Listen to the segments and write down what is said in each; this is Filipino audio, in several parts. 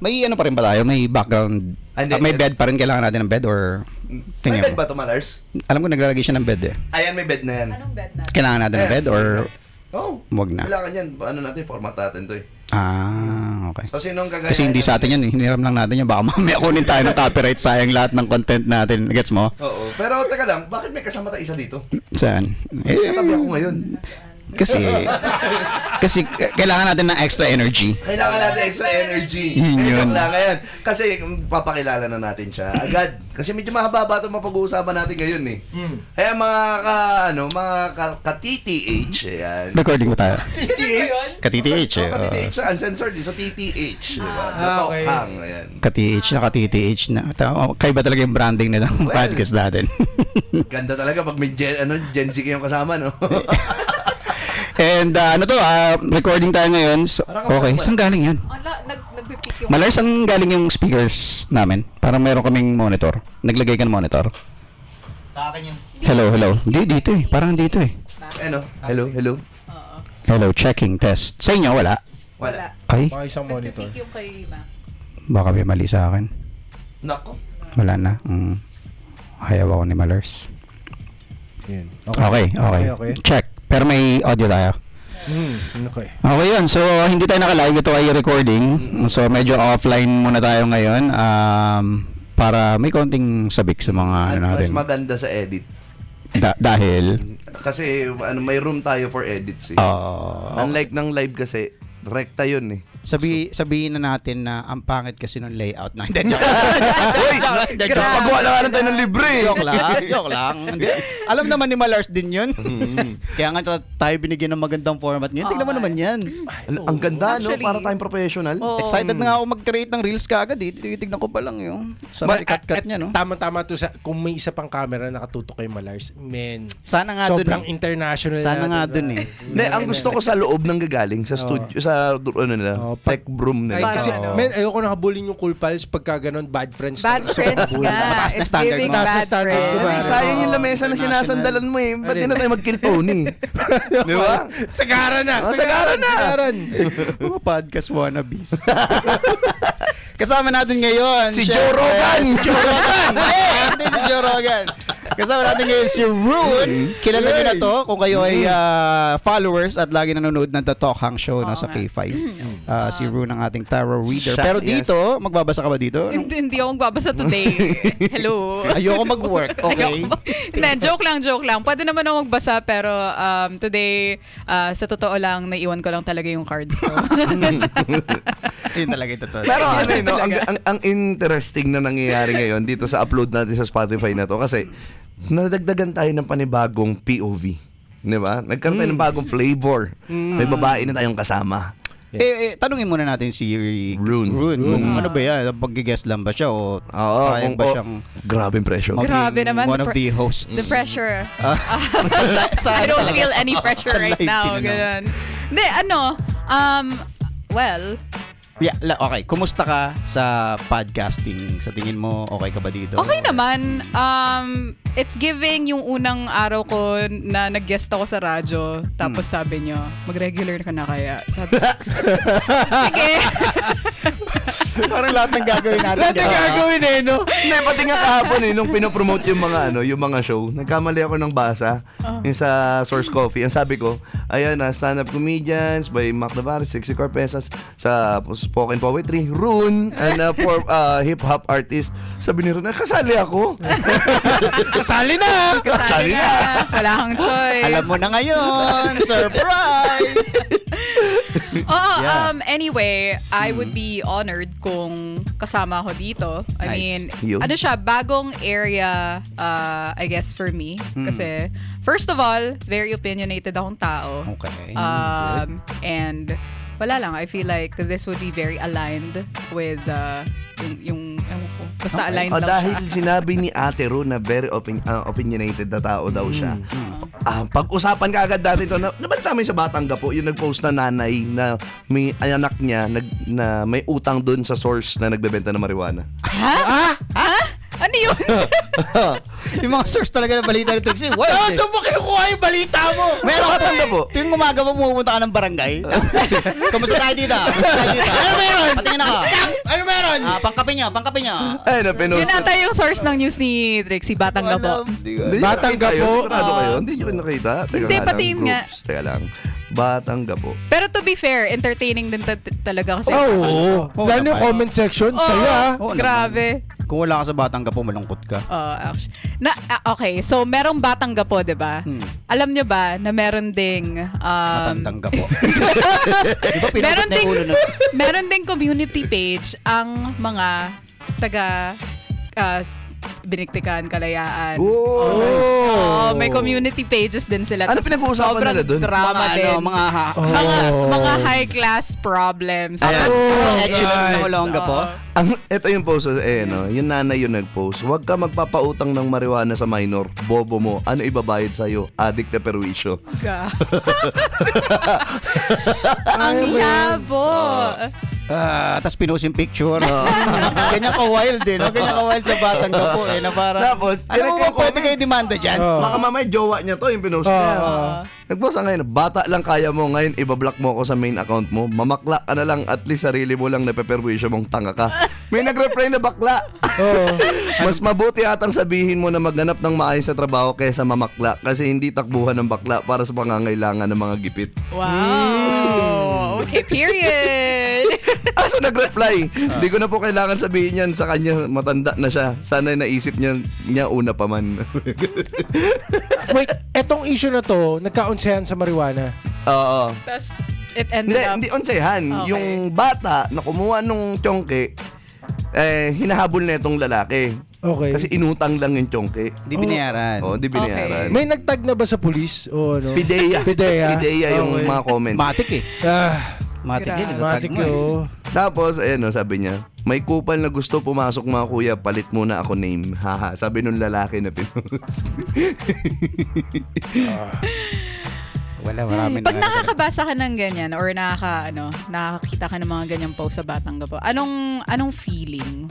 may ano pa rin ba tayo? May background? May bed pa rin? Kailangan natin ng bed or... May bed ba ito, Malars? Alam ko naglalagay siya ng bed eh. Ayan, may bed na yan. Anong bed natin? Kailangan natin ng bed or... wag na? Kailangan yan. Ano natin, format natin to eh. Okay. So, sinong kagaya? Kasi hindi sa atin yan eh. Hiniram lang natin yan. Baka mamaya kunin tayo ng copyright. Sayang lahat ng content natin. Gets mo? Oo. Pero teka lang, bakit may kasama tayo isa dito? Saan? Katabi ako ngayon. Kasi kailangan natin ng extra energy. Kailangan natin extra energy. Yun. Lang ngayon. Kasi papakilala na natin siya agad. Kasi medyo mahaba-haba itong mapag-uusapan natin ngayon eh. Kaya mga ka-TTH, ayan. Recording mo tayo. TTH? Ka-TTH eh. Ka-TTH, uncensored. So TTH, di ba? okay. Natokhang, ayan. Ka-TH na ka-TTH na. Kaya ba talaga yung branding na ng podcast natin? Ganda talaga pag may Gen Z kayong kasama, no? And recording tayo ngayon. So, okay, saan galing yan? Nagpipik yung... Malars, saan galing yung speakers namin? Parang meron kaming monitor. Naglagay ka ng monitor. Sa akin yun. Hello. Dito eh. Parang dito eh. Ano? Hello? Hello, checking, test. Sa inyo, wala? Wala. Ay, Baka isang monitor. Nagpipik yung kay Ma. baka may mali sa akin. Nako. Wala na. Ayaw ako ni Malars. Yun. Okay. Check. Pero may audio tayo. Okay. Okay yun. So, hindi tayo naka-live. Ito ay recording. So, medyo offline muna tayo ngayon. Para may konting sabik sa mga At natin. mas maganda sa edit. Dahil? Kasi may room tayo for edits eh. Unlike ng live kasi, rekta yun eh. Sabihin na natin na ang pangit kasi ng layout na. Uy! Magawa na nga lang tayo ng libre eh. Joke lang. Hindi. Alam naman ni Malars din yun. Kaya nga tayo binigyan ng magandang format niyan. Tingnan mo naman yan. Ang ganda, no? Actually, Para tayong professional. Excited na nga ako mag-create ng reels kaagad eh. Tinitignan ko pa lang yung sa cut niya, no? Tama-tama to kung may isa pang camera nakatutok kay Malars, men. Sana nga dun Sobrang eh. international. Sana nga dun eh. Hindi, ang gusto ko sa loob ng gagaling, sa studio, sa tech room nila. Ay, kasi, Parang men, ayoko nakabulin yung Cool Pals pagka ganun, bad friends. Bad Gusto ko friends nakabulin. nga. Mataas na It's standard giving mo. Mataas na bad standards ko ba? friends. Sayang yung lamesa na sinasandalan mo eh. Ba't di na tayo mag-kiltoni? Di ba? Sagara na! Sagara na! Sagaran! Mga podcast wannabes. Kasama natin ngayon Si Joe Rogan! Hindi si Joe Rogan. Kasama natin ngayon si Rune. Kilala niyo na to kung kayo ay followers at lagi nanonood ng The Talk Hang Show sa K5. Si Rune ang ating tarot reader. Pero dito, magbabasa ka ba dito? Hindi ako magbabasa today. Hello. Ayoko mag-work, okay? Hindi, joke lang. Pwede naman ako magbasa pero today, sa totoo lang, naiwan ko lang talaga yung cards ko. Yun talaga ito. Pero ano eh, no? ang interesting na nangyayari ngayon dito sa upload natin sa Spotify na to kasi nadagdagan tayo ng panibagong POV. Di ba? Nagkaroon tayo ng bagong flavor. May babae na tayong kasama. Tanungin muna natin si Rune. Kung ano ba yan? Pag-guest lang ba siya o kaya ba siyang grabe pressure. Grabe naman. one of the hosts? The pressure. I don't feel any pressure right now. Ganun. Hindi, well, okay. Kumusta ka sa podcasting? Sa tingin mo, okay ka ba dito? okay naman. It's giving yung unang araw ko na nag-guest ako sa radyo. Tapos sabi nyo, mag-regular ka na kaya. Sabi, sige. Parang lahat ng gagawin natin. Lahat ng gagawin eh, no? Hindi, pati nga kahapon eh, nung pinopromote yung mga show, nagkamali ako ng basa, yung sa Source Coffee. Ang sabi ko, ayan na, stand-up comedians by Mac Navarez, 64 pesos sa spoken poetry, Rune, and for hip-hop artist. Sabi ni Rune, kasali ako. Kasali na! Kasali na. Wala kang choice. Alam mo na ngayon. Surprise! Anyway, I would be honored kung kasama ako dito. I mean, Yun. ano siya, bagong area, I guess, for me. Kasi, first of all, very opinionated akong tao. Okay. And, wala lang, I feel like this would be very aligned with yung ewan ko. Basta aligned lang Dahil siya. sinabi ni Ate Ru na very opinionated na tao daw siya. Pag-usapan ka agad dati ito, nabalita mo yung sa Batanggap po, yung nag-post na nanay na may anak niya na may utang dun sa source na nagbebenta ng marijuana. Ha? Ano yun? Yung mga source talaga na balita nito. Kasi, what? Saan mo kinukuha yung balita mo? Sa Batanggap po. Tuwing umaga mo pumunta ka ng barangay. Kamusta tayo dito? Ano meron? Patingin ako. Ano meron? meron? Pangkape nyo. Ay, na pinost. Yun ata yung source ng news ni Trixie, Batang Gabo. Hindi nyo Batang nakita yun? Gapo? Sigurado kayo? Hindi nyo nakita? Teka Hindi, nga lang, patingin nga. groups. Teka lang. Batang Gapo. Pero to be fair, entertaining din talaga kasi. Oo. Lalo yung comment section, saya. Oo naman. Grabe. Kung wala ka sa Batang Gapo, malungkot ka. Actually. Okay, so merong Batang Gapo, 'di ba? Alam nyo ba na meron ding Matandang Gapo. Di ba pinagot na yung ulo na? meron ding community page ang mga taga Biniktikan, Kalayaan. Oh! May community pages din sila. Ano Tas pinag-uusapan sobrang nila dun? drama din. Mga high class problems. Ayan. Excellence ng Olonga po. Ito yung post, no? Yung nanay yung nag-post. Huwag ka magpapautang ng marijuana sa minor. Bobo mo. Ano ibabayad sa'yo? Addict na perwisyo. Ang labo. Tapos pinost yung picture. Ganyan ka-wild no? Ganyan ka-wild sa Batang Gapo na parang, Tapos, ano mo ba yung pwede comments? kayo demanda dyan? Baka mamaya jowa niya to, yung pinost niya. Nag-post ngayon, bata lang kaya mo ngayon, ibablock mo ako sa main account mo. Mamakla ka na lang, at least sarili mo lang napeperwisyo mong tanga ka. May nag-reply na bakla. Mas mabuti atang sabihin mo na maghanap ng maayos sa trabaho kaysa mamakla kasi hindi takbuhan ng bakla para sa pangangailangan ng mga gipit. Wow. Okay, period. Asa nag-reply? Hindi ko na po kailangan sabihin yan sa kanya, matanda na siya. Sana naisip niya una pa man. Wait, etong issue na to, nagkaunsayan sa marijuana. Oo. Tapos, it ended up. Hindi onsehan. Okay. Yung bata na kumuha nung tiyongke, hinahabol na itong lalaki. Okay. Kasi inutang lang yung tiyongke. Hindi binayaran. Oo, di binayaran. May nagtag na ba sa pulis? O ano? Pideya. Pideya. Yung Okay. mga comments. Matik eh. Matik Grabe. yun. Matik itatag mo eh. yun. Tapos, sabi niya, may kupal na gusto pumasok mga kuya, palit muna ako name. Haha, sabi nung lalaki na pinost. Wala, marami Pag nakakabasa ka ng ganyan or nakakita ka ng mga ganyang post sa Batang Gapo, anong feeling?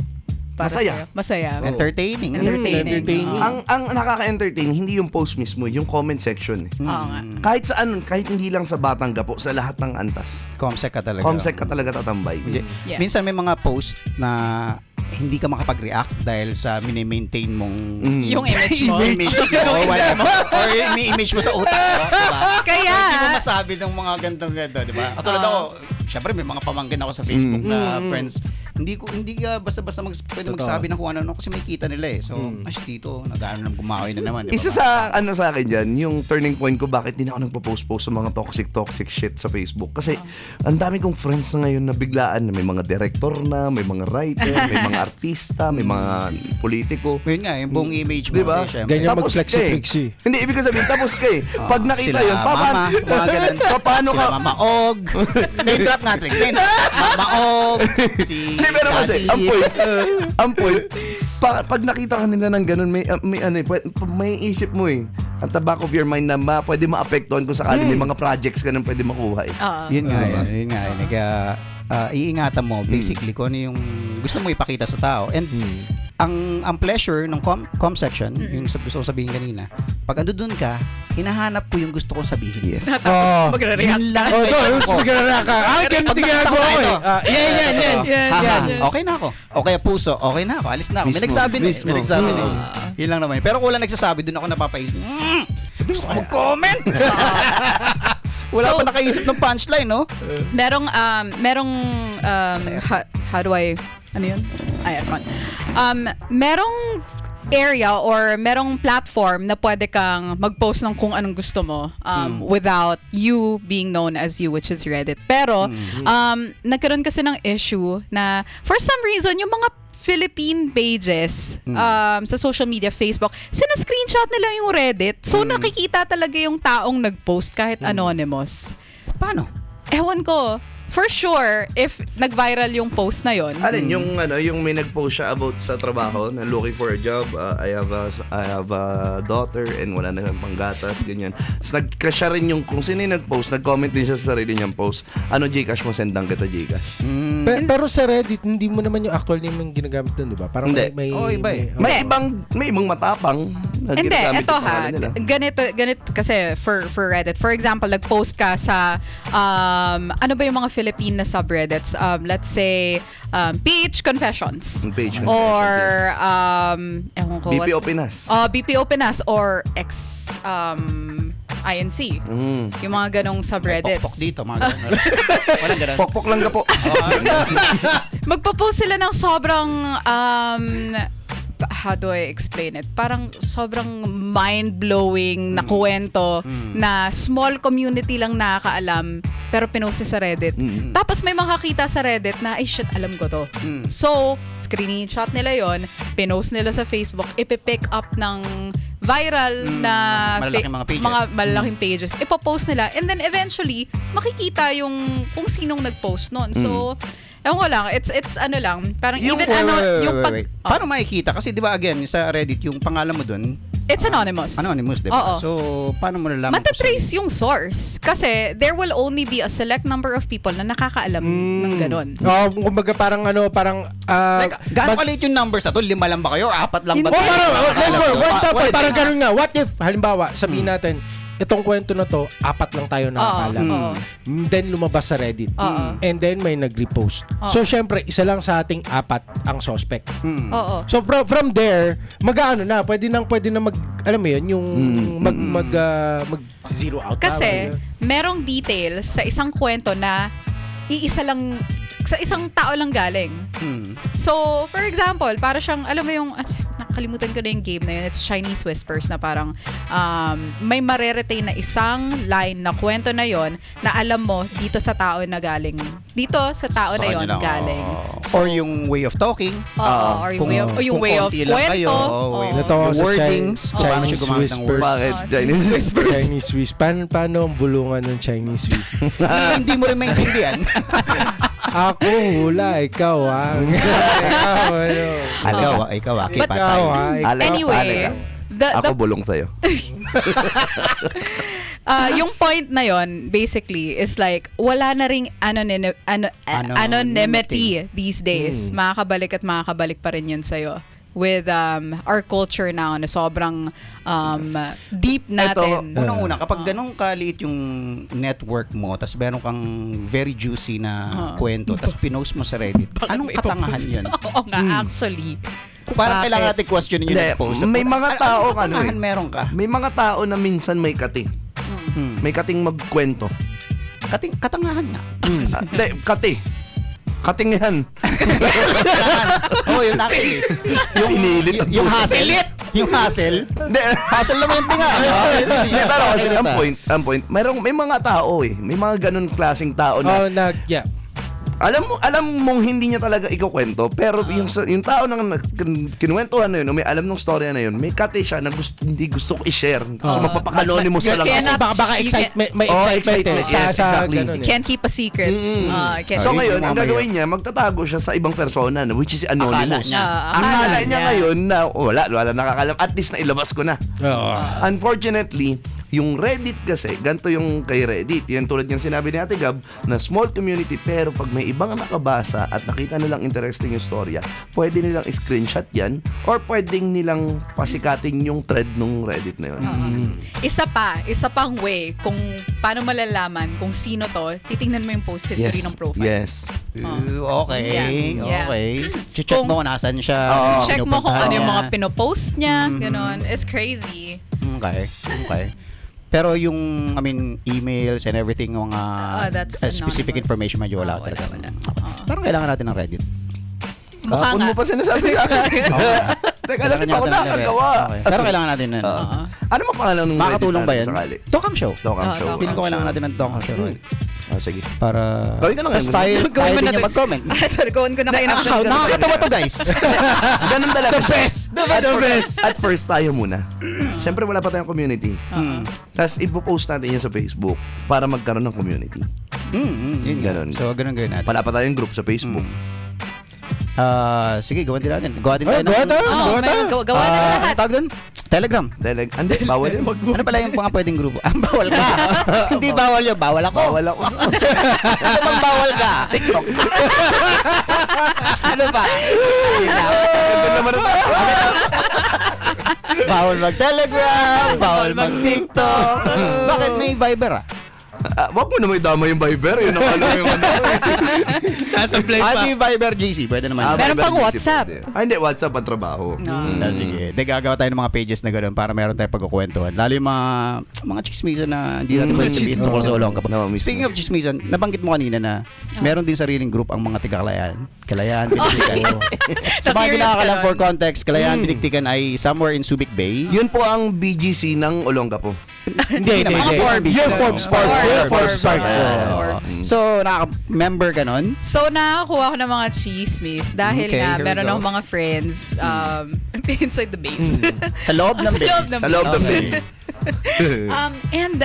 Para Masaya. sa'yo? Masaya. Entertaining. Entertaining. Ang nakaka-entertain, hindi yung post mismo, yung comment section. Oo nga. Kahit saan, kahit hindi lang sa Batang Gapo, sa lahat ng antas. Comsec ka talaga. Comsec ka talaga tatambay. Yeah. Minsan may mga post na hindi ka makapag-react dahil sa mini-maintain mong Yung image mo. or image mo sa utak mo, diba? Kaya, Hindi mo masabi ng mga gantong-ganto, diba? Katulad ako, syempre may mga pamangkin ako sa Facebook na friends. Hindi ka basta-basta pwede magsabi ng kung ano kasi may kita nila eh. So, dito, nag-ano lang gumawi na naman. Diba? Isa sa sa akin dyan, yung turning point ko bakit hindi na ako nagpo-post-post sa mga toxic shit sa Facebook. Kasi ang dami kong friends na ngayon na biglaan na may mga director na, may mga writer, may mga artista, may mga politiko. Yun nga, yung buong image mo. Diba? Kasi, syempre, Ganyan Tapos mag-flexi-flexi. Hindi, ibig ko sabihin, tapos pag nakita sila yun, mama, mga ganun. paano sila ka, Mama Og. Name drop nga, Trix. Mama Og. Si Hindi, pero kasi, Daddy. ang point, pag nakita ka nila ng ganun, may isip mo eh, at the back of your mind na pwede maapektuhan kung sakali may mga projects ka nang pwede makuha eh. Yun nga yun. Iingatan mo basically kung ano yung gusto mo ipakita sa tao. And ang pleasure ng com section, yung gusto kong sabihin kanina, pag ando dun ka, hinahanap ko yung gusto kong sabihin. Yes. magre-react. Yun lang. Bigla ka. Ganun din ginagawa ko eh. Yan. Yan. Okay na ako. Okay, puso. Okay na ako. Alis na ako. May Mismo. nagsabi na. Mismo. May nagsabi na. Yun lang naman. Pero kung wala nagsasabi, dun ako napapaisip. Gusto ko mag-comment. Wala pa nakaisip ng punchline, no? Merong how do I, ano yun? Ay, aircon. Merong area or merong platform na pwede kang mag-post ng kung anong gusto mo without you being known as you, which is Reddit. Pero, nagkaroon kasi ng issue na for some reason, yung mga Philippine pages sa social media, Facebook, sina-screenshot nila yung Reddit. So, nakikita talaga yung taong nag-post kahit anonymous. Paano? Ewan ko. For sure, if nag-viral yung post na yon. Alin, yung may nag-post siya about sa trabaho na looking for a job, I have a daughter and wala na siyang panggatas, ganyan. Tapos nag-crash siya rin yung, kung sino yung nag-post, nag-comment din siya sa sarili niyang post. Ano, Gcash mo, sendang kita Gcash. Pero sa Reddit, hindi mo naman yung actual name yung ginagamit dun, di ba? Parang Hindi. may iba eh. May ibang matapang Hindi, ginagamit eto yung ha. pangalan nila. Ganito kasi for Reddit. For example, nag-post ka sa ano ba yung mga Philippine na subreddits? Let's say PH Confessions. PH Confessions, Or ewan ko BPO what. Pinas. BPO Pinas or INC. Yung mga ganong subreddits. Pokpok dito, mga ganun. Walang ganun. Pokpok lang ka po. Magpo-post sila ng sobrang how do I explain it? Parang sobrang mind-blowing na kwento na small community lang nakakaalam pero pinost niya sa Reddit. Tapos may makakita sa Reddit na, ay shit, alam ko to. So, screenshot nila yon, pinost nila sa Facebook, ipipick up ng viral na Malalaking mga pages. malalaking pages. Ipopost nila and then eventually makikita yung kung sinong nag-post nun. So, ewan ko lang, it's ano lang, parang even Wait. Paano makikita? Kasi di ba again, sa Reddit, yung pangalan mo dun, it's anonymous. anonymous, di Oo. ba? So, paano mo nalaman? Matatrace yung source. Kasi there will only be a select number of people na nakakaalam ng ganun. Kumbaga parang Like, gaano kalit yung numbers na to? 5 lang ba kayo? Or 4 lang ba? Oh, parang, for example, Pwede. parang ganun nga. What if, halimbawa, sabihin natin, itong kwento na to, 4 lang tayo nakakaalam. Oo. Then lumabas sa Reddit. Oo. And then may nag-repost. So syempre, isa lang sa ating 4 ang suspect. Oo. So from there, mag-ano na, pwede na mag, alam mo yun, yung mag zero out. Kasi merong details sa isang kwento na sa isang tao lang galing. So, for example, para siyang, alam mo yung, nakalimutan ko na yung game na yun, it's Chinese Whispers na parang may mareretain na isang line na kwento na yon na alam mo dito sa tao na galing. Dito sa tao na yon galing. Or yung way of talking. Or yung way of kwento. Natawa yung sa wordings. Chinese Kung paano siya gumamit ng Whispers. words. Bakit? Chinese Whispers. Chinese Whispers. Paano ang bulungan ng Chinese Whispers? Hindi mo rin maintindihan. Ako, hula, ikaw, Ikaw, But tayo. anyway, Ako bulong sa'yo. yung point na yon basically is like wala na ring anonymity these days. Makakabalik at makakabalik pa rin yan sa'yo with our culture now na sobrang deep natin. Unang-una, kapag ganun kaliit yung network mo, tas meron kang very juicy na kwento, tas pinost mo sa Reddit, anong katangahan yun? Oo nga, actually. Parang Bakit? kailangan natin questionin yung Hindi, post. may mga tao, Anong katangahan meron ka? May mga tao na minsan may kati. May kating magkwento. Katangahan nga. Hindi, kati. Kating yan. Yun actually. Pinilit ang Yung puto. hassle. Yung hassle. Hindi. Hassle naman yung tinga. Hindi, pero kasi ang point, may mga tao may mga ganun klaseng tao na Yeah. alam mong hindi niya talaga ikukwento, pero yung tao na kinuwentuhan na yun, o may alam ng storya na yun, may kate siya na hindi gusto ko i-share. So magpapaka-anonymous na lang. Kaya Kasi baka excitement, may excitement yes, exactly. ganun You can't keep a secret. So ngayon, ang gagawin niya, magtatago siya sa ibang persona, which is anonymous. Akala Akala niya ngayon na wala nakakalam, at least na ilabas ko na. Unfortunately, yung Reddit kasi, ganito yung kay Reddit. Yan tulad yung sinabi ni Ate Gab, na small community, pero pag may ibang nakabasa at nakita nilang interesting yung storya, pwede nilang screenshot yan or pwedeng nilang pasikatin yung thread nung Reddit na yun. Isa pang way kung paano malalaman kung sino to, titingnan mo yung post history ng profile. Yes. Okay. Yeah. Okay. Check mo kung nasan siya. Check mo kung ano yung mga pinupuntahan pinopost niya, ganon. It's crazy. niya. Okay. Pero yung, emails and everything, yung that's specific anonymous. information, medyo wala talaga. Wala. Parang kailangan natin ng Reddit. Kapon mo pa sinasabi ka. Teka lang, ito ako nakagawa. Okay. Pero kailangan natin nun. Ano mo pangalan ng Reddit Makakatulong ba natin yan? sakali? Tokang Show. Tokang Show. Feeling ko kailangan natin ng Tokang Show. Sige. Para... Gawin ka na Tapos ngayon. tayo din yung mag-comment. Gawin ko na kayo ng account. Nakakatawa to, guys. Ganun talaga. The best! The best! At first tayo muna. Siyempre wala pa tayong community. Tapos ipopost natin yan sa Facebook para magkaroon ng community. Yun Ganun. So, ganun gawin natin. Wala pa tayong group sa Facebook. Sige, gawa din natin. Gawa din tayo. Gawa na lahat. Tawag doon? Telegram. Hindi, bawal yun. Ano pala yung mga pwedeng grupo? Bawal ka. Hindi bawal yun. Bawal ako. Bawal ako. Ano bang bawal ka? TikTok. Ano pa? Ganda naman ito. Bawal mag-Telegram, bawal mag-TikTok. Bakit may Viber ah? Wag mo na may dama yung Viber. Yun ang alam yung ano. Sasablay pa. Di Viber GC, pwede naman. Meron Viber, pang GC WhatsApp. pwede. Hindi, WhatsApp ang trabaho. Sige. Gagawa tayo ng mga pages na gano'n para meron tayong pagkukwentuhan. Lalo yung mga chismisan na hindi natin pwede sabihin tungkol sa Olongapo. No, mismo. Speaking of chismisan, nabanggit mo kanina na meron din sariling group ang mga taga-Kalayaan. Kalayaan, Biniktikan. Sa mga Na-curious kinakalam ka for nun. context, Kalayaan, Biniktikan ay somewhere in Subic Bay. Yun po ang BGC ng Olongapo. Hindi. Mga Forbes. Yung Forbes Park. Yung Forbes Park. Forbes. So, nakaka-member ka nun? So, nakakuha ko ng mga chismis dahil Okay, nga here we meron go. akong mga friends inside the base. Sa loob ng Sa loob base. ng Sa loob ng Okay. base. And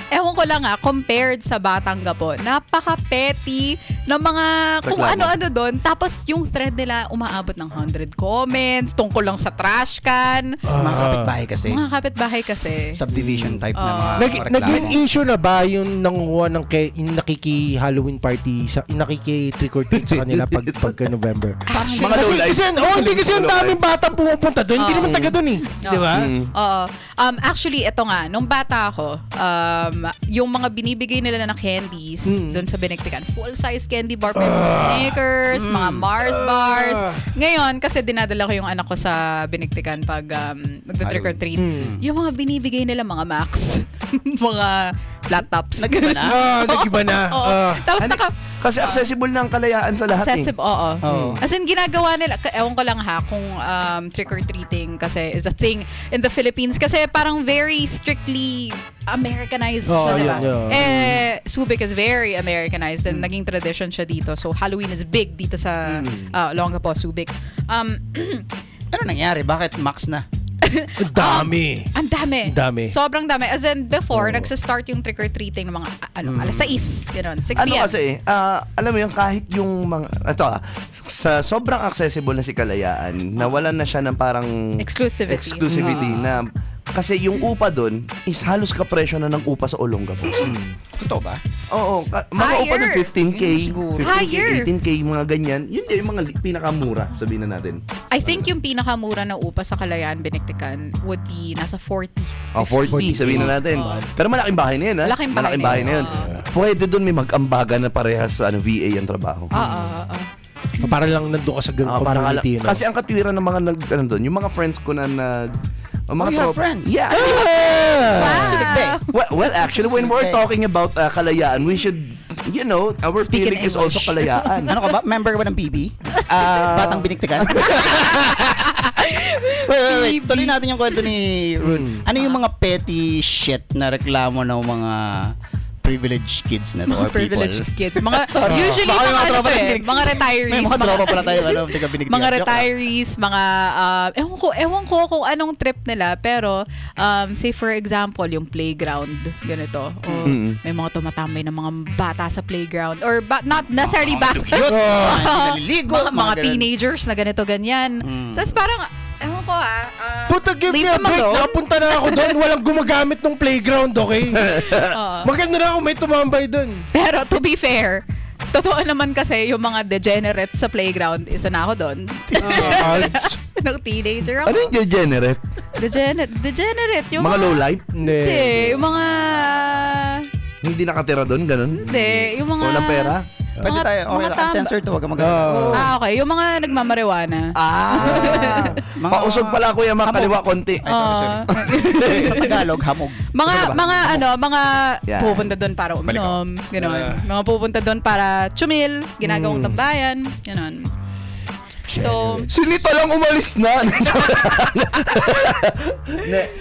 ewan ko lang compared sa Batangapo, napaka-petty ng mga kung Reklamo. ano-ano doon. Tapos yung thread nila umaabot ng 100 comments tungkol lang sa trash can. Mga kapitbahay kasi. Mga kapitbahay kasi. Subdivision type na mga reklamo. Naging issue na ba yung nanguha ng yung nakiki-Halloween party, yung nakiki-trick or treat sa kanila pagka November? Mga Kasi, low life. kasi ang daming batang pumupunta doon. Hindi naman taga doon eh. Di ba? Oo. Actually, ito nga, nung bata ako, yung mga binibigay nila na candies doon sa Biniktikan, full-size candy bar, may mga Snickers, mga Mars bars. Ngayon, kasi dinadala ko yung anak ko sa Biniktikan pag nagda-trick or treat. Yung mga binibigay nila, mga Max, mga flat tops. Nag-iba na? Nag-iba na. Oo. Tapos Kasi accessible na ang Kalayaan sa lahat accessible, oo. Oo. As in, ginagawa nila, ewan ko lang ha, kung trick-or-treating kasi is a thing in the Philippines kasi parang very strictly Americanized siya, diba? Subic is very Americanized and naging tradition siya dito. So, Halloween is big dito sa Olongapo, Subic. Ano nangyari? Bakit max na? Ang dami. Ang dami. Ang dami. Sobrang dami. As in, before, nagsa-start yung trick-or-treating ng mga, alas 6, gano'n, 6 Ano p.m. kasi, alam mo yun, kahit yung mga, sa sobrang accessible na si Kalayaan, nawalan na siya ng parang exclusivity na, kasi yung upa doon is halos kapresyo na ng upa sa Olongapo. Totoo ba? Oo, mga upa doon 15K, Yun siguro. 15K, Higher. 18K, mga ganyan. Yun yung mga pinakamura, sabihin na natin. I think yung pinakamura na upa sa Kalayaan, Biniktikan would be nasa 40. 40, sabihin na natin. Pero malaking bahay na yun, ha? Malaking bahay na yun. yun. Pwede doon may mag-ambagan na parehas sa VA ang trabaho. Para lang nandun ka sa ganung Parang community. No? kasi ang katwiran ng mga doon, yung mga friends ko na mga you have friends? Yeah. Subic Bay. Well, actually, when we're Okay. talking about Kalayaan, we should, our Speak in feeling is also English. Kalayaan. Ano ka ba? Member ka ba ng BB? Batang Biniktikan? wait. Tuloy natin yung kwento ni Rune. Ano yung mga petty shit na reklamo ng mga privileged kids na to or Privileged people? kids. Mga, Sorry. usually, Baka may mga, tropa na mga retirees. May mga tropa pala tayo, taga Biniktikan. Mga Joke lang. retirees, mga, ewan ko kung anong trip nila, pero, say for example, yung playground, ganito. O, may mga tumatambay ng mga bata sa playground. Or, not necessarily bata. Naliligo. mga ganun. teenagers na ganito, ganyan. Tapos parang, ewan ko Puta, give me leave a them break. alone. Napunta na ako doon. Walang gumagamit ng playground, okay? Maganda na ako may tumambay doon. Pero to be fair, totoo naman kasi yung mga degenerates sa playground, isa na ako doon. Nung teenager ako. Ano yung degenerate? Degenerate. Yung Mga low life? Hindi. Yung mga... Hindi nakatira doon, ganun? Hindi. Yung mga... Walang pera? Pwede mga- tayo. Okay mga lang. tama- Uncensored to. Huwag ka magagawa. Okay. Yung mga nagmamariwana. Mga- Pausog pala Kuya Mac, kaliwa konti. Sa Tagalog, hamog. Mga Yeah. pupunta doon para uminom, gano'n. Mga pupunta doon para chumil, ginagawang tambayan, gano'n. So, Sinita lang umalis na.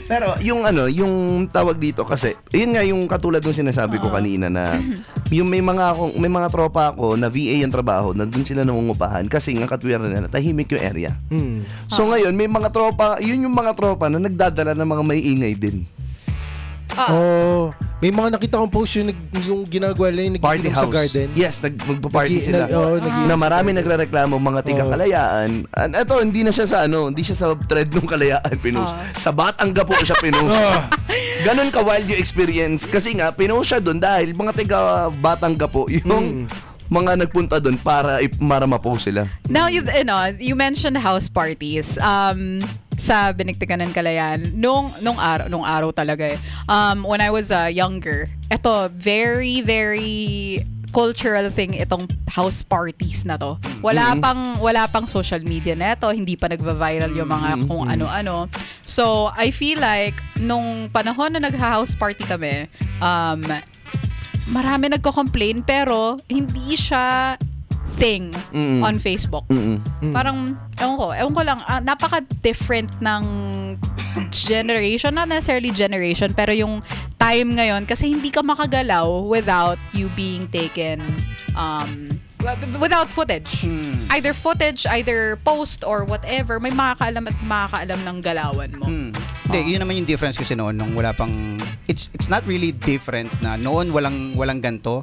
Pero yung tawag dito kasi, yun nga yung katulad ng sinasabi ko kanina na yung may mga tropa ako na VA ang trabaho, nandun sila nangungupahan kasi nga katwiran nila, tahimik yung area. So ngayon, may mga tropa, yun yung mga tropa na nagdadala ng mga may ingay din. May mga nakita kong post yung ginagawa nila yung Party nag-inom sa house. garden. Yes, magpa-party sila. nag- Na marami nagrereklamo mga tiga Kalayaan. Ito hindi siya sa thread ng Kalayaan pinost. Sa Batangapo siya pinost. Ganon ka wild yung experience kasi nga pinost siya doon dahil mga tiga Batangapo yung mga nagpunta doon para ma-post sila. now you mentioned house parties. sa Binigtikan ng Kalayaan nung araw talaga eh. When I was younger, eto very very cultural thing itong house parties na to. Wala pang social media na ito, hindi pa nagva-viral yung mga kung ano-ano. So, I feel like nung panahon na nagha-house party kami, marami nagko-complain pero hindi siya thing on Facebook. Parang, ewan ko lang, napaka-different ng generation, not necessarily generation, pero yung time ngayon, kasi hindi ka makagalaw without you being taken, without footage. Either footage, either post, or whatever, may makakaalam at makakaalam ng galawan mo. Hindi, yun naman yung difference kasi noon nung wala pang it's not really different na noon walang ganto.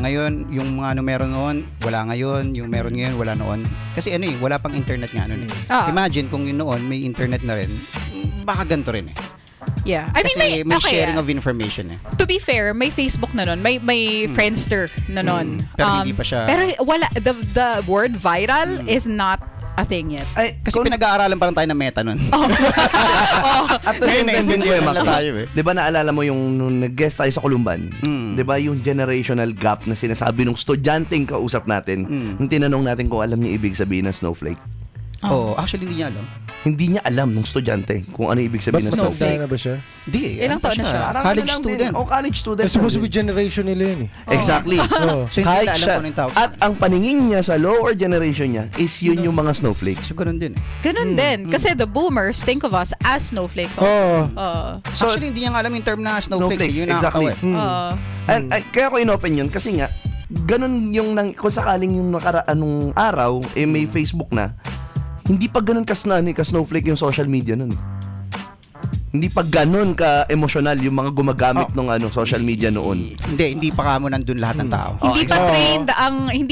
Ngayon yung mga meron noon wala ngayon, yung meron ngayon wala noon. Kasi wala pang internet nga noon eh. Imagine kung yun noon may internet na rin, baka ganto rin eh. Yeah. I Kasi mean, may sharing of information eh. To be fair, may Facebook na nun, may Friendster na nun. Pero hindi pa siya. Pero wala, the word viral is not a thing yet. Ay, Kasi pinag-aaralan pa lang tayo ng meta nun. at the same time din Ngayon, Mac, tayo eh. di ba naalala mo yung nung nag-guest tayo sa Columban? Di ba yung generational gap na sinasabi nung estudyanteng kausap natin, nung tinanong natin kung alam niya ibig sabihin ng snowflake. Actually hindi niya alam. Hindi niya alam nung estudyante kung ano ibig sabihin ng Basta snowflake. na ba siya? Hindi eh. Ilang taon na siya? Parang College ano lang student. Din. College student. Supposed to lang be generation nila yun eh. din. Exactly. So, hindi Kahit nila alam siya, kung anong tawag. at ang paningin niya sa lower generation niya is yun yung mga snowflake. So ganun din eh. Ganun din. Kasi the boomers think of us as snowflakes. Oo. So, Actually hindi niya nga alam yung term na snowflakes. snowflakes, Yun ang exactly. nakakawa eh. And, kaya ko inopen yun kasi nga, ganun yung, kung sakaling yung nakaraanong araw, may Facebook na, hindi pa ganun ka snowflake yung social media nun. Hindi pa ganun ka-emotional yung mga gumagamit ng social media noon. Hindi pa kamo nandun lahat ng tao. Hindi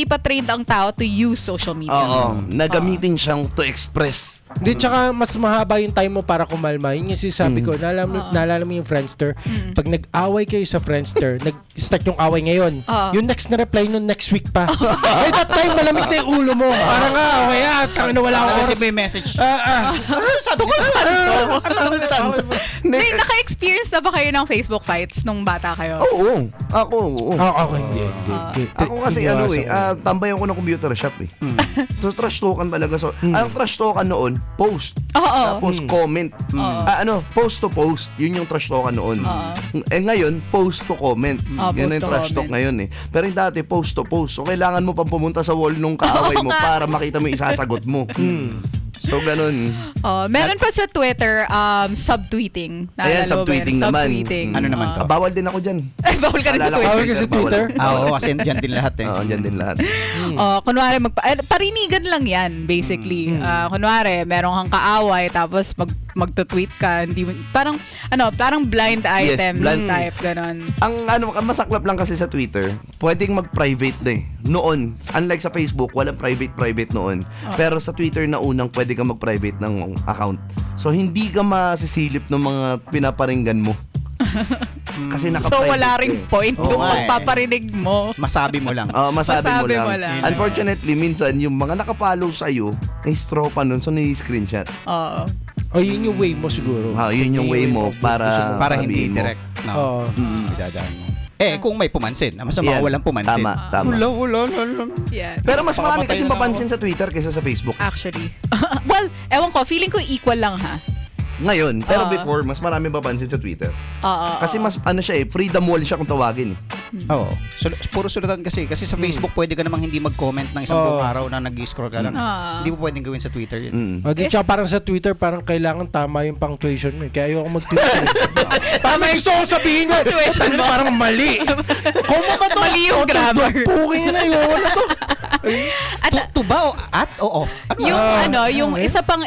pa trained ang tao to use social media. Oo, nagamitin siyang to express. Hindi, tsaka mas mahaba yung time mo para kumalma. Yun yung sinasabi ko. Naalala mo yung Friendster? Pag nag-away kayo sa Friendster, nag-start yung away ngayon. Yung next na reply nun next week pa. Ay, that time malamig na yung ulo mo. Parang okay tangin na wala akong Kasi oras. may message. Sabi ko, Anong santo? may naka-experience na ba kayo ng Facebook fights nung bata kayo? Oo. Oo. Ako hindi. Ako kasi tambay ako ng computer shop eh. So trash talkan talaga. So, ang trash talkan noon, post. Tapos comment. Post to post. Yun yung trash talkan noon. Ngayon, post to comment. Yun post yung to trash talk comment. ngayon eh. Pero yung dati, post to post. So, kailangan mo pang pumunta sa wall nung kaaway mo para makita mo yung isasagot mo. So, ganun. Meron pa sa Twitter, subtweeting. Ayan, Naalala mo ba subtweeting yun? naman. Subtweeting. Ano naman to? Bawal din ako dyan. Bawal ka rin sa Naalala ko Twitter. Bawal ka sa Twitter? Oo, kasi dyan din lahat eh. Oo, dyan din lahat. Kunwari, parinigan lang yan, basically. Kunwari, meron kang kaaway, tapos magto-tweet ka, hindi parang blind item blind. type, ganon. Ang masaklap lang kasi sa Twitter, pwedeng mag-private na eh. Noon, unlike sa Facebook, walang private noon. Pero sa Twitter na unang pwede ka mag-private ng account. So, hindi ka masisilip ng mga pinaparinggan mo. Kasi naka-private So, wala ka ring eh. point kung nga eh. magpaparinig mo. Masabi mo lang. Masabi mo Masabi lang. mo lang. Unfortunately, minsan, yung mga nakapollow sa'yo, ay stropa nun, so nai-screenshot. Oo. Yun yung way mo siguro. Yun yung way mo para Hindi sabihin mo. direct. Oo. Idadaan mo. Kung may pumansin. Masama Yan. walang pumansin. Tama. Wala. Yeah. Pero mas marami Papatay kasi na lang mapansin sa Twitter kaysa sa Facebook. Actually. Well, ewan ko, feeling ko equal lang ha. Ngayon, pero before, mas marami mapansin sa Twitter. Kasi mas, freedom wall siya kung tawagin eh. Oo. Puro sulatan kasi. Kasi sa Facebook pwede ka namang hindi mag-comment ng isang buong araw na nag-scroll ka lang. Hindi mo pwedeng gawin sa Twitter yun. Tsaka parang sa Twitter, parang kailangan tama yung punctuation mo. Kaya ayoko mag-Twitter. Parang may gusto kong sabihin na. Punctuation mo. Parang mali. Kung mo ba to? Mali yung grammar. Puking na yun. Ano to? To ba o at o off? Yung isa pang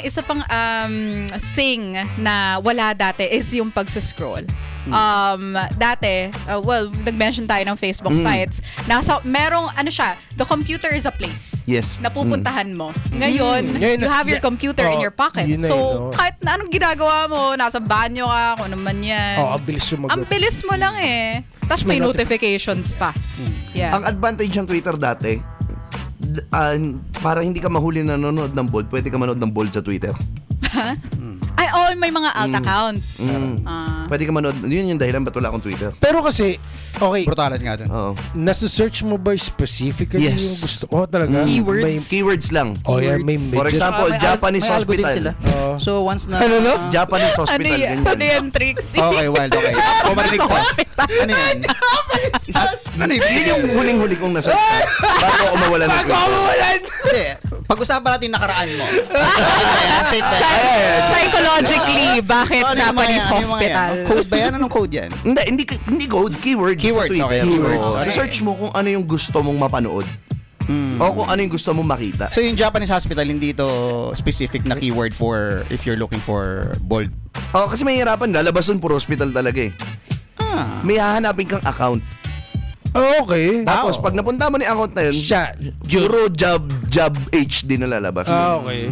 thing na wala dati is yung pagsa-scroll. Dati, nag-mention tayo ng Facebook fights. Merong, the computer is a place. Yes. Na pupuntahan mo. Ngayon, Ngayon, you have your computer in your pocket. yun na So, yun, kahit na anong ginagawa mo, nasa banyo ka, kung ano man yan. Ang bilis sumagot. Ang bilis mo lang eh. Tapos may notifications pa. Yeah. Ang advantage ng Twitter dati, para hindi ka mahuli na nanonood ng bold, pwede ka manood ng bold sa Twitter. Talaga? Ay, may mga alt account. Pwede ka manood. Yun yung dahilan ba't wala akong Twitter. Pero kasi, okay, Brutalan nga dun. Oo. nasa-search mo ba specifically Yes. yung gusto? Oh, talaga? Keywords. May, Keywords lang. oh, yeah, may For midget. example, Japanese may algorithm hospital. sila. Oo. So once na... Ano, no? Japanese Ano hospital. yan? Ganyan. Ano yan, Trixie? Okay, wild. Okay. Kung marinig ko. Ano yan? Ano yun? Yun yung huling-huli kong nasa bago ako mawala ng Twitter. Hindi. Pag-usapan natin yung nakaraan mo. Psychologically, bakit Ano yung mga Japanese yan? Ano yung mga hospital? yan? Code ba yan? Anong code yan? Hindi code, keywords. Keywords, sa Twitter. okay. Keywords. Oo. Okay. Search mo kung ano yung gusto mong mapanood. O kung ano yung gusto mong makita. So yung Japanese hospital, hindi ito specific na keyword for if you're looking for bold. Kasi mahirapan. Lalabas dun, puro hospital talaga eh. May hahanapin kang account. Okay. Tapos, pag napunta mo na yung account na yun, Siya. puro job HD na lalabas. Okay.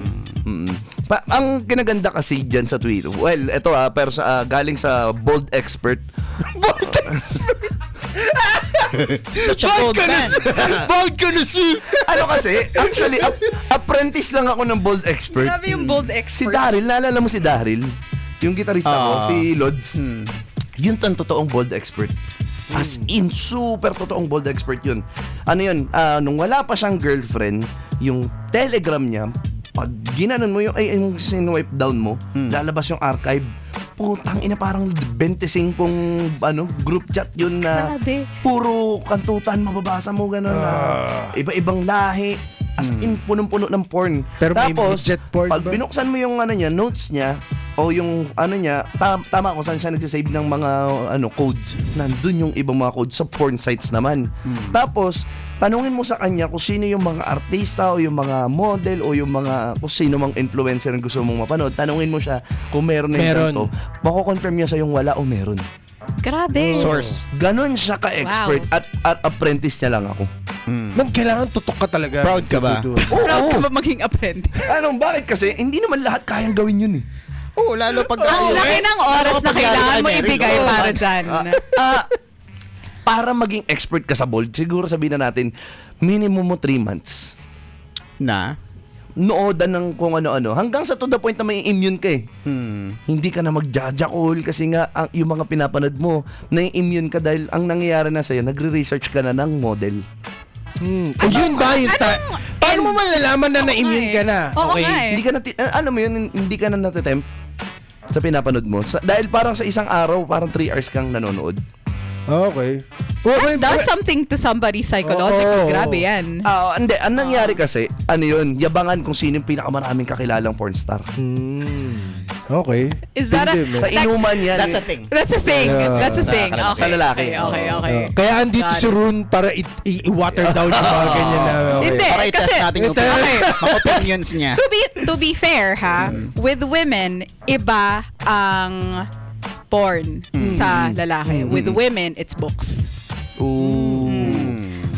Ang kinaganda kasi dyan sa Twitter, well, ito pero galing sa Bold Expert. Such a bold man. Bold ka na si! Ano kasi, actually, apprentice lang ako ng Bold Expert. Grabe yung bold Si expert. Daryl, naalala mo si Daryl? Yung gitarista ko, si Lods. Yun ang totoong Bold Expert. As in, super totoong Bold Expert yun. Ano yun, nung wala pa siyang girlfriend, yung Telegram niya, pag ginanon mo yung sinwipe down mo, lalabas yung archive. Putang ina, parang 25 group chat yun na Grabe. puro kantutan, mababasa mo gano'n na iba-ibang lahi. As in, punong-puno ng porn. Pero may Tapos, midget porn pag ba? binuksan mo yung notes niya, o yung niya, tama kung saan siya nagsisave ng mga codes. Nandun yung ibang mga codes sa porn sites naman. Tapos, tanungin mo sa kanya kung sino yung mga artista o yung mga model o yung mga kung sino mang influencer na gusto mong mapanood. Tanungin mo siya kung meron na yung ganito. Mako-confirm niya sa yung wala o meron. Grabe. Source. Ganon siya ka-expert at apprentice niya lang ako. Man, kailangan tutok ka talaga. Proud ka ba? Proud ka ba maging apprentice? Bakit kasi? Hindi naman lahat kayang gawin yun eh. Oo, lalo pag... Ang laki ng oras na kailangan mo ibigay para dyan. Para maging expert ka sa bold, siguro sabihin na natin, minimum mo 3 months. Na? Noodan ng kung ano-ano. Hanggang sa to the point na may immune ka eh. Hindi ka na magjajakol kasi nga yung mga pinapanood mo, na-immune ka dahil ang nangyayari na sa'yo, nagre-research ka na ng model. Yun ba yun? Paano mo malalaman na na-immune ka na? Oo nga eh. Hindi ka na, alam mo yun, hindi ka na natitempt sa pinapanood mo. Dahil parang sa isang araw, parang 3 hours kang nanonood. Okay. That does something to somebody psychologically. Grabe yan. Hindi. Ang nangyari kasi, yabangan kung sino yung pinakamaraming kakilalang pornstar. Okay. Is that Sa inuman yan. That's a thing. That's a thing. That's a thing. Okay. Sa lalaki. Okay. Kaya andito si Rune para i-water down yung mga ganyan na. Okay. Hindi. Para i-test kasi- natin yung Okay. mga opinions niya. To be fair ha, with women iba ang porn sa lalaki. With women it's books.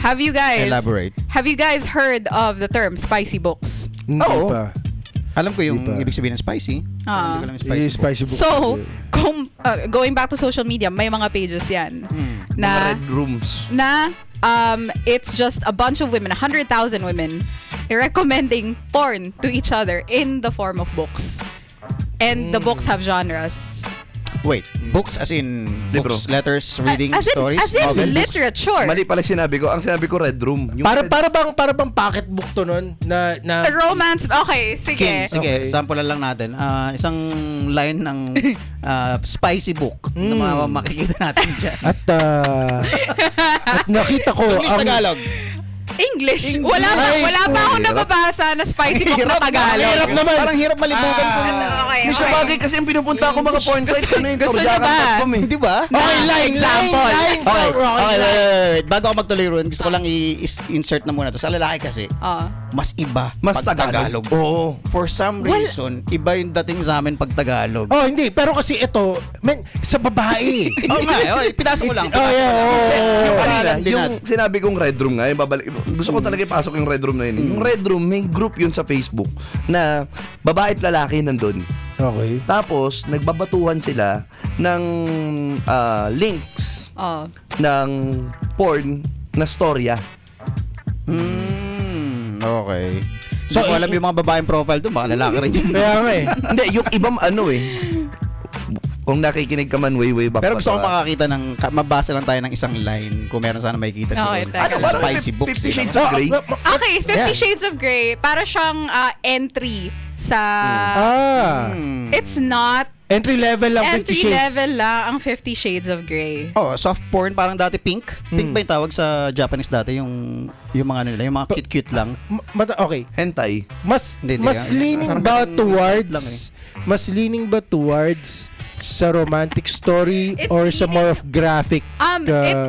Have you guys Elaborate. Have you guys heard of the term spicy books? Hindi Oo. pa. Alam ko yung Di pa. ibig sabihin ng spicy. Hindi ko alam yung spicy. Yung spicy book. So, kung going back to social media, may mga pages 'yan Mga na red rooms. it's just a bunch of women, 100,000 women recommending porn to each other in the form of books. And the books have genres. Wait, books as in Libro. books, letters, reading, as in, stories, as in novels? literature. Mali pala sinabi ko. Ang sinabi ko red room. Yung Para red- para bang pocketbook to nun na Romance. Okay, Sige, sige. Okay. sample lang natin. Isang line ng spicy book na makikita natin dyan. at nakita ko English, Tagalog. English. Wala pa ako hirap. nababasa na spicy book na Tagalog. Hirap naman. Parang hirap malibutan ko. Okay, Hindi sa bagay kasi yung pinupunta ko mga porn site. Gusto nyo ba? Di ba? Okay, example. Okay, wait. Bago ako magtuloy ron, gusto ko lang i-insert na muna to. Sa lalaki kasi, mas iba Mas pag Tagalog. Oo. For some reason, iba yung dating sa amin pag Tagalog. Oh, hindi. Pero kasi ito, sa babae. Oo nga, pinasok ko lang. Oh, yeah. Yung kanina, Pangalan din yung sinabi kong red room nga, gusto ko talaga ipasok yung red room na yun. Yung red room, may group yun sa Facebook na babae at lalaki nandun. Okay. Tapos, nagbabatuhan sila ng links Oh. ng porn na storya. Okay. So, kung alam yung mga babaeng profile doon, baka lalaki rin yun. Kaya nga eh. Hindi, yung ibang kung nakikinig ka man way back. Pero gusto ko pa to, makakita mabasa lang tayo ng isang line kung meron sana makikita si Okay, Ron. teka. Ano, parang Spicy books. 50 Shades eh, of Grey? Okay, 50 Yeah. Shades of Grey, para siyang entry sa... It's not Entry level lang 50 entry Shades. level lang ang 50 Shades of Grey. Oh, soft porn parang dati pink. Pink ba yung tawag sa Japanese dati yung mga ano nila, yung mga cute-cute lang. Okay. Hentai. Mas Hindi, leaning parang ba ganun lang towards mas leaning ba towards sa romantic story It's or sa more of graphic?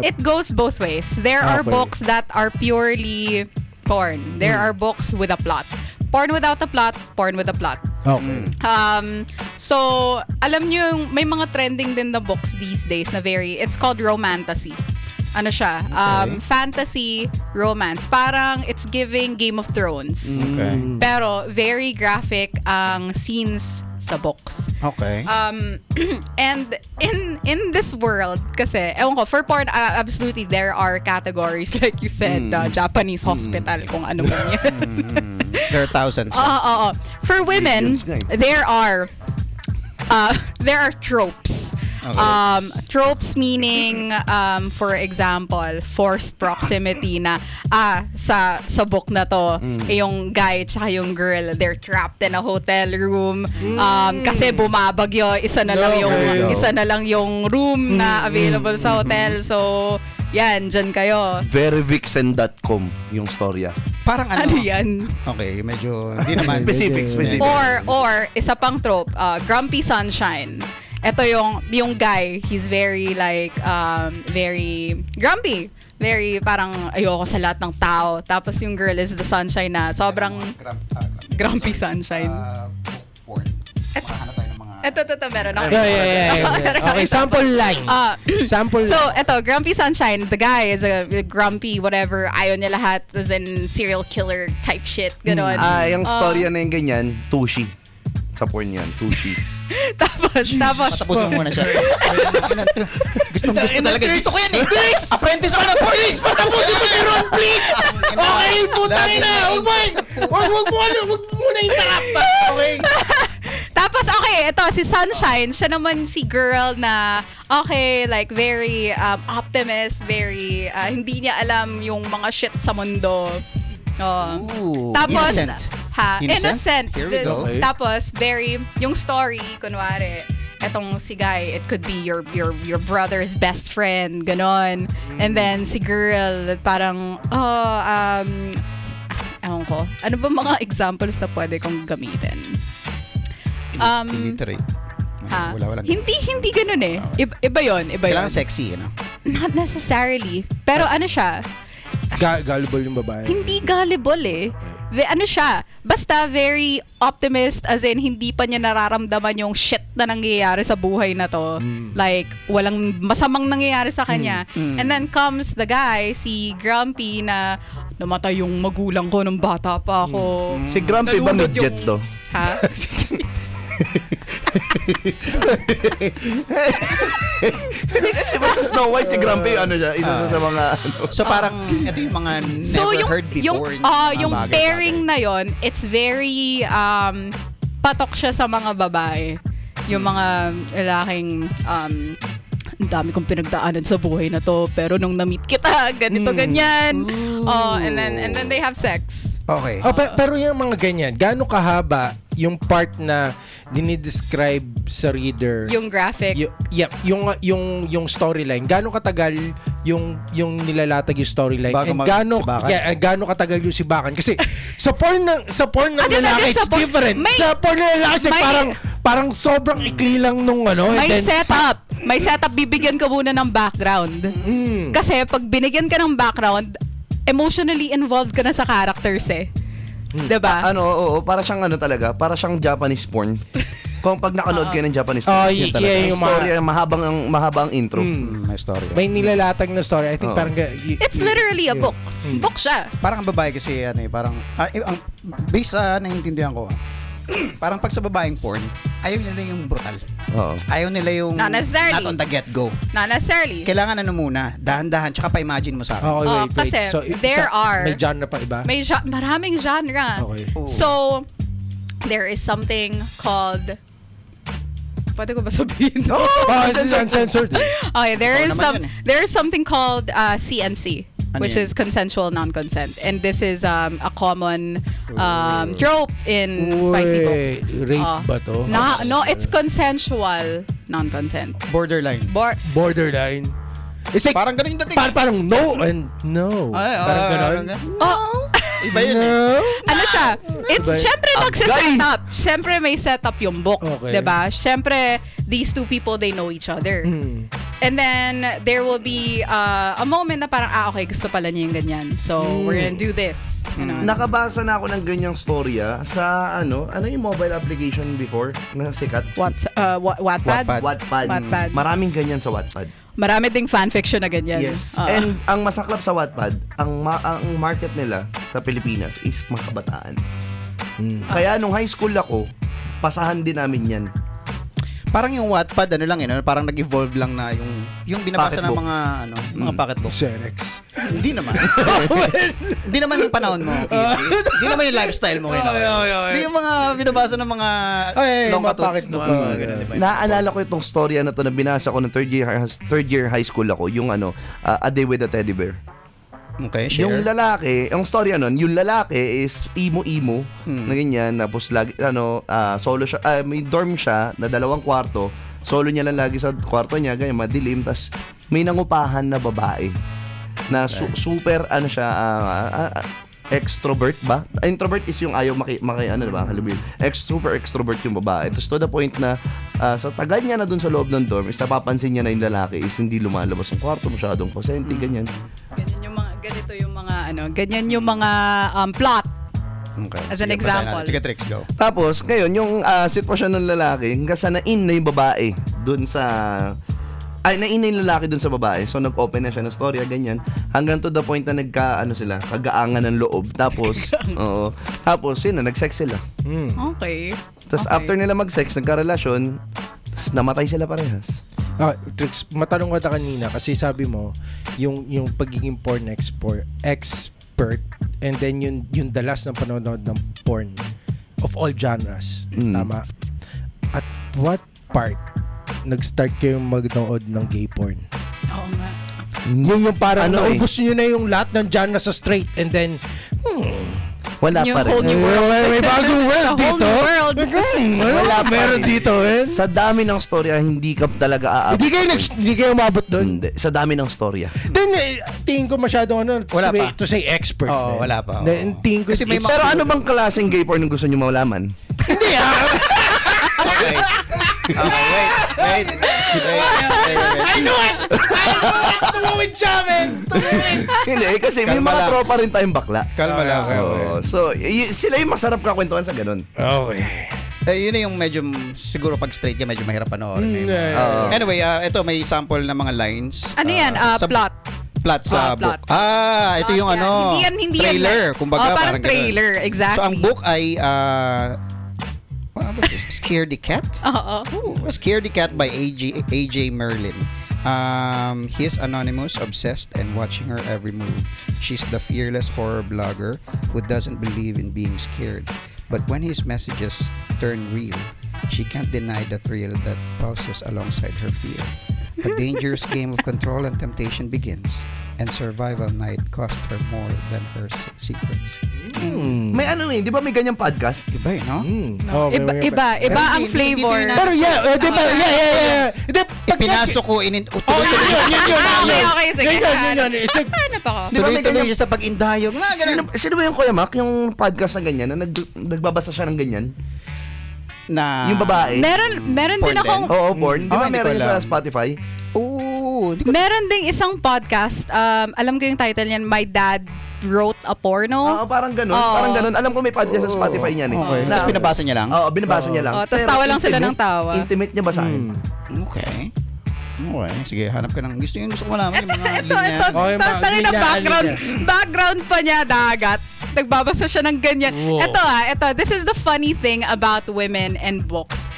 It goes both ways. There are Okay. books that are purely porn. There are books with a plot. Porn without a plot, porn with a plot. Okay. So, alam nyo yung may mga trending din na books these days na it's called romantasy. Ano siya? Fantasy romance. Parang it's giving Game of Thrones. Okay. Pero very graphic ang scenes sa books. Okay. And in this world, kasi, ewan ko, for porn, absolutely, there are categories, like you said, Japanese hospital, kung ano man yan. There are thousands. For women, Millions nga eh. there are tropes. Okay. Tropes meaning, for example, forced proximity na sa book na to, yung guy tsaka yung girl, they're trapped in a hotel room kasi bumabagyo, isa na lang yung room na available sa hotel. So, yan, dyan kayo. Veryvixen.com yung storya. Parang Ano yan? Okay, medyo hindi naman. Specific. Or isa pang trope, Grumpy Sunshine. Ito yung guy, he's very very grumpy. Very parang ayoko sa lahat ng tao. Tapos yung girl is the sunshine na sobrang grumpy sunshine. Porn. Makahanap tayo ng mga... Ito, meron ako. Yeah. Okay, sample line. Sample So, eto, Grumpy Sunshine, the guy is a grumpy whatever, ayaw niya lahat, as in serial killer type shit, gano'n. Yung storya na yung ganyan, Tushi. Sa porn yan, Tushi. Tapos, Patapusin mo muna siya. Gustong gusto talaga. Gusto ko yan eh. Apprentice ko na police. Patapusin mo si Ron, please. Okay, putang ina. Wag mo na interrupt pa. Okay. Tapos, okay, ito, si Sunshine, siya naman si girl na, okay, like, very optimist, very, hindi niya alam yung mga shit sa mundo. Ooh, Tapos, innocent. Innocent. Here we go. Okay. Tapos, very, yung story, kunwari, etong si guy, it could be your brother's best friend, ganon. And then, si girl, parang, ewan ko, ano ba mga examples na pwede kong gamitin? Illiterate. Wala. Hindi ganun eh. Iba yun. Kailangan sexy, ano? Not necessarily. Pero ano siya, Gullible yung babae. hindi gullible eh. Ano siya, basta very optimist, as in hindi pa niya nararamdaman yung shit na nangyayari sa buhay na to. Like, walang masamang nangyayari sa kanya. And then comes the guy, si Grumpy, na namatay yung magulang ko nung bata pa ako. Si Grumpy ba Nalunod midget yung- to? Ha? Diba sa Snow White, si Grumpy, ano siya? Isa sa mga, So parang, ito yung mga never heard before. Yung pairing na yon, it's very patok siya sa mga babae. Yung mga lalaking ang dami kong pinagdaanan sa buhay na to, pero nung na-meet kita, ganito, ganyan. And then they have sex. Okay. Pero yung mga ganyan, gaano kahaba yung part na dinidescribe sa reader? Yung graphic. Yung storyline. Gaano katagal yung nilalatag yung storyline? Bago And gaano magsibakan? gaano katagal yung sibakan? Kasi sa porn ng Agad-agad lalaki sa it's porn. different. May- Sa porn ng lalaki parang sobrang ikli lang nung ano. and May then, setup. May setup, bibigyan ka muna ng background. Kasi pag binigyan ka ng background, emotionally involved ka na sa characters eh. Diba? oo, para siyang ano talaga, para siyang Japanese porn. Kung pag nakanood kayo ng Japanese porn, yeah, talaga. yung Yung story, mahaba ang intro. May story. may nilalatag na story. I think Oo. parang It's literally a book. Book siya. Parang ang babae kasi parang based sa naiintindihan ko, parang pag sa babaeng porn, ayaw nila yung brutal. Oo. Ayaw nila yung Not necessarily. not on the get-go. Not necessarily. Kailangan muna, dahan-dahan, tsaka pa-imagine mo sa akin. Okay, wait. kasi there are- May genre pa iba? May maraming genre. Okay. Oo. So, there is something called... Pwede ko ba sabihin? Oh, Uncensored. Okay, naman yun eh. there is something called CNC, Ano which yan? is consensual non-consent, and this is a common trope in spicy books. Rape ba to? No, it's consensual non-consent. Borderline. Borderline. It's like, Parang ganun yung dating. parang no and no. Parang ganon. Iba yun eh. No. Ano siya? It's Ba- syempre nagsiset up. Syempre may setup yung book, Okay. 'di ba? Syempre these two people they know each other. And then there will be a moment na parang okay, gusto pala niya yung ganyan. So we're gonna do this. You know? Nakabasa na ako ng ganyang storya sa ano yung mobile application before na sikat? Wattpad? Wattpad. Wattpad. Maraming ganyan sa Wattpad. Marami ding fanfiction na ganyan. Yes. Oo. And ang masaklap sa Wattpad, ang market nila sa Pilipinas is mga kabataan. Kaya nung high school ako, pasahan din namin yan. Parang yung Wattpad, ano lang yun, parang nag-evolve lang na yung binabasa ng Pocketbook. mga pocketbook. Xerex. Hindi naman. Hindi naman yung panahon mo. Hindi naman yung lifestyle mo. Hindi yung mga binabasa ng mga long mga cutouts. pocketbook. Mga ganun, di ba? Naaalala ko itong storya na to na binasa ko ng third year high school ako, yung A Day with a Teddy Bear. Okay, share. Yung lalaki, ang storya nun, yung lalaki is emo-emo na ganyan, tapos lagi, solo siya, may dorm siya na 2 kwarto, solo niya lang lagi sa kwarto niya, ganyan, madilim, tas may nangupahan na babae na super, extrovert ba? Introvert is yung ayaw diba? Halubin. Super extrovert yung babae. Tapos to the point na sa tagal niya na dun sa loob ng dorm is napapansin niya na yung lalaki is hindi lumalabas ng kwarto, masyadong posente, ganyan. Ganyan yung mga plot. Okay. As an Sige, example. basahin natin. Sige, Trix, go. Tapos, ngayon, yung sitwasyon ng lalaki, hanggang sa na-in na yung babae dun sa... na-in na yung lalaki dun sa babae. So, nag-open na siya ng storya, ganyan. Hanggang to the point na kagaangan ng loob. Tapos, tapos, yun na, nag-sex sila. Okay. Tapos, after nila mag-sex, nagkarelasyon, tapos namatay sila parehas. Trix, matanong ko na kanina kasi sabi mo yung pagiging porn expert and then yung dalas ng panonood ng porn of all genres. Tama. At what part nag-start kayong magnood ng gay porn? Oo nga. Yun yung parang naubos nyo na yung lahat ng genre sa straight and then Wala Yung pa whole rin. new world. may bagong world Sa whole dito. new world. Wala pa Meron rin. dito eh. Sa dami ng storya, hindi ka talaga aabot. Hindi kayo umabot doon. Hindi. Sa dami ng storya. Then, tingin ko masyadong Wala pa. to say expert. Oo, eh. wala pa, oo. Then, tingin ko Kasi may Pero ano bang klaseng gay porn ang gusto nyo malaman? Okay. Okay, wait. I know it! Tumuwid siya, man! Hindi, kasi may Kalma mga lang. tropa rin tayong bakla. Kalma lang. Oo. So, sila yung masarap kakwentuhan sa ganun. Okay. Yun na yung medyo, siguro pag straight ka, medyo mahirap panoorin. Oo. Anyway, ito may sample na mga lines. Ano yan? sa Plot. Plot sa Plot. book. Ito yung Plot yan. Hindi yan trailer. Kumbaga, parang ganun. trailer. Exactly. So, ang book ay, Scaredy Cat? Oo. Scaredy Cat by AJ Merlin. He is anonymous, obsessed, and watching her every move. She's the fearless horror blogger who doesn't believe in being scared. But when his messages turn real, she can't deny the thrill that pulses alongside her fear. A dangerous game of control and temptation begins, and survival night cost her more than her secrets. May di ba may ganyang podcast? Iba no? Iba ang flavor. Pero di ba? Hindi, Pinasok ko, Okay, sige. Yun. Hanap ako. Di ba may tuloy-tuloy ganyan? siya sa pag-indayog. Sino ba yung Kuya Mac? Yung podcast na ganyan, na nagbabasa siya ng ganyan? Na, Yung babae? Meron din Porn akong Oo, porn. Di ba hindi meron ko yun sa alam. Spotify? hindi ko Meron ding isang podcast, alam ko yung title niyan, My Dad Wrote a Porno. Oo, parang ganun. Oo. Parang ganun. Alam ko may podcast sa Spotify niyan eh. Okay. Tapos binabasa niya lang? Oo, binabasa niya lang. Oo, tapos Pero tawa lang sila intimate- ng tawa. Intimate niya basahin. Okay. Okay. Sige, hanap ka ng gusto ko malaman yung mga Ito, linya. Okay, tangin na linya. background pa niya, dagat. Nagbabasa siya ng ganyan. Wow. Ito, this is the funny thing about women and books.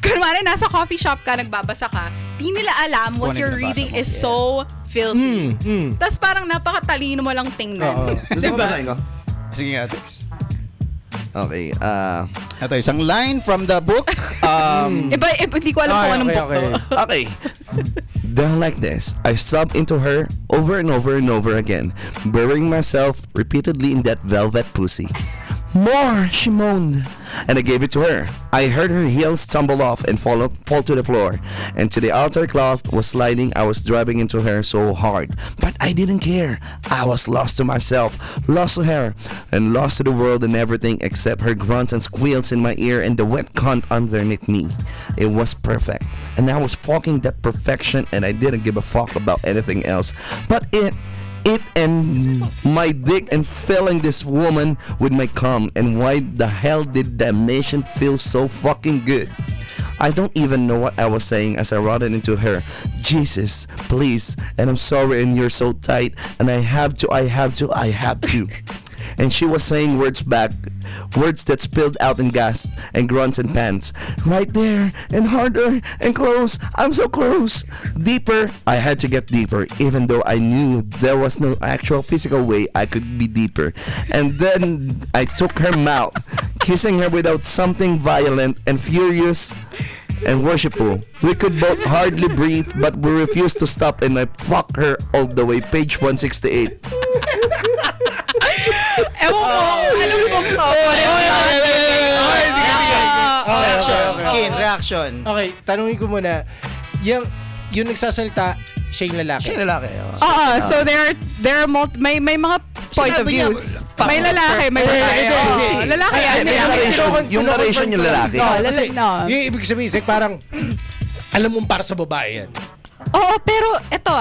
kunwari nasa coffee shop ka, nagbabasa ka, di nila alam what Kung ano you're yung nabasa reading mo. is so filthy. Tapos parang napakatalino mo lang Oo. tingnan. Gusto mo basahin ko? Sige nga, Tex. Okay. Ito, isang line from the book. Iba, hindi ko alam kung anong book to. Okay. Then like this, I sobbed into her over and over and over again, burying myself repeatedly in that velvet pussy. More, she moaned, and I gave it to her. I heard her heels tumble off and fall to the floor, and to the altar cloth was sliding. I was driving into her so hard, but I didn't care. I was lost to myself, lost to her, and lost to the world and everything except her grunts and squeals in my ear and the wet cunt underneath me. It was perfect, and I was fucking that perfection, and I didn't give a fuck about anything else. But it and my dick and filling this woman with my cum, and why the hell did damnation feel so fucking good? I don't even know what I was saying as I rotted into her. Jesus, please, and I'm sorry, and you're so tight, and I have to. And she was saying words back, words that spilled out in gasps and grunts and pants. Right there, and harder, and close. I'm so close. Deeper. I had to get deeper, even though I knew there was no actual physical way I could be deeper. And then I took her mouth, kissing her without something violent and furious and worshipful. We could both hardly breathe, but we refused to stop, and I fucked her all the way. Page 168. Ewan ko, anong book to? Reaction. Okay, tanungin ko muna. Yung nagsasalita, siya yung lalaki. Siya lalaki. So there are may mga point of Sinabi niya, views. May lalaki, may babae. Hindi, Oo, hindi. lalaki yan. May yung narration yung lalaki. Yung ibig sabihin, Sek, parang, alam mo para sa babae yan. Oo, pero ito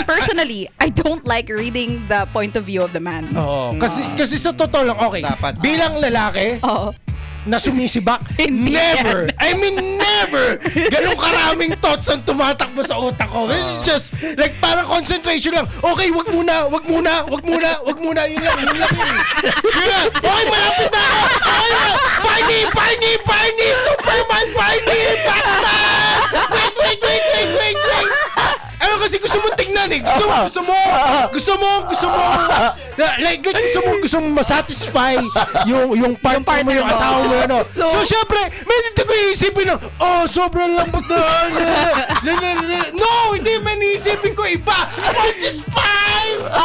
personally, I don't like reading the point of view of the man. Oo. Kasi sa totoo lang, okay. Dapat. Bilang lalaki, Oo. na sumisibak, Hindi never. I mean, never. Ganong karaming thoughts ang tumatakbo sa utak ko. It's just, like, parang concentration lang. Okay, wag muna. Yun lang. Yun lang. Okay, malapit na ako. Okay na. Barney, Superman, Batman. Wait. Ano kasi gusto mo tingnan eh. Gusto mo. Like, gusto mo masatisfy yung partner mo, yung asawa mo, ano. So syempre, may dito ko iisipin na, sobrang lambot na. No, hindi man iisipin ko iba. 45!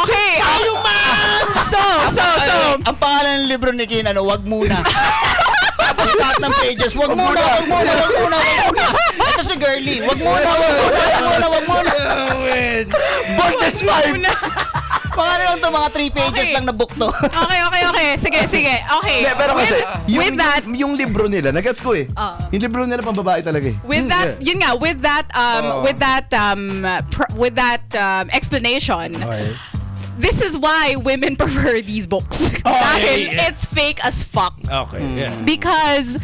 Okay. Tayo man! So. Ang pangalan ng libro ni Kin, wag muna. Tapos lahat ng pages, wag muna. Ito si Girly, wag muna. Boy, that's fine. Pangalan lang to, mga 3 pages Okay. lang na book to. Okay. Sige. Okay. Hindi, pero kasi, with that, yung libro nila, nagets ko eh. Yung libro nila pang babae talaga eh. with that explanation, this is why women prefer these books. Dahil it's fake as fuck. Okay, yeah. Because,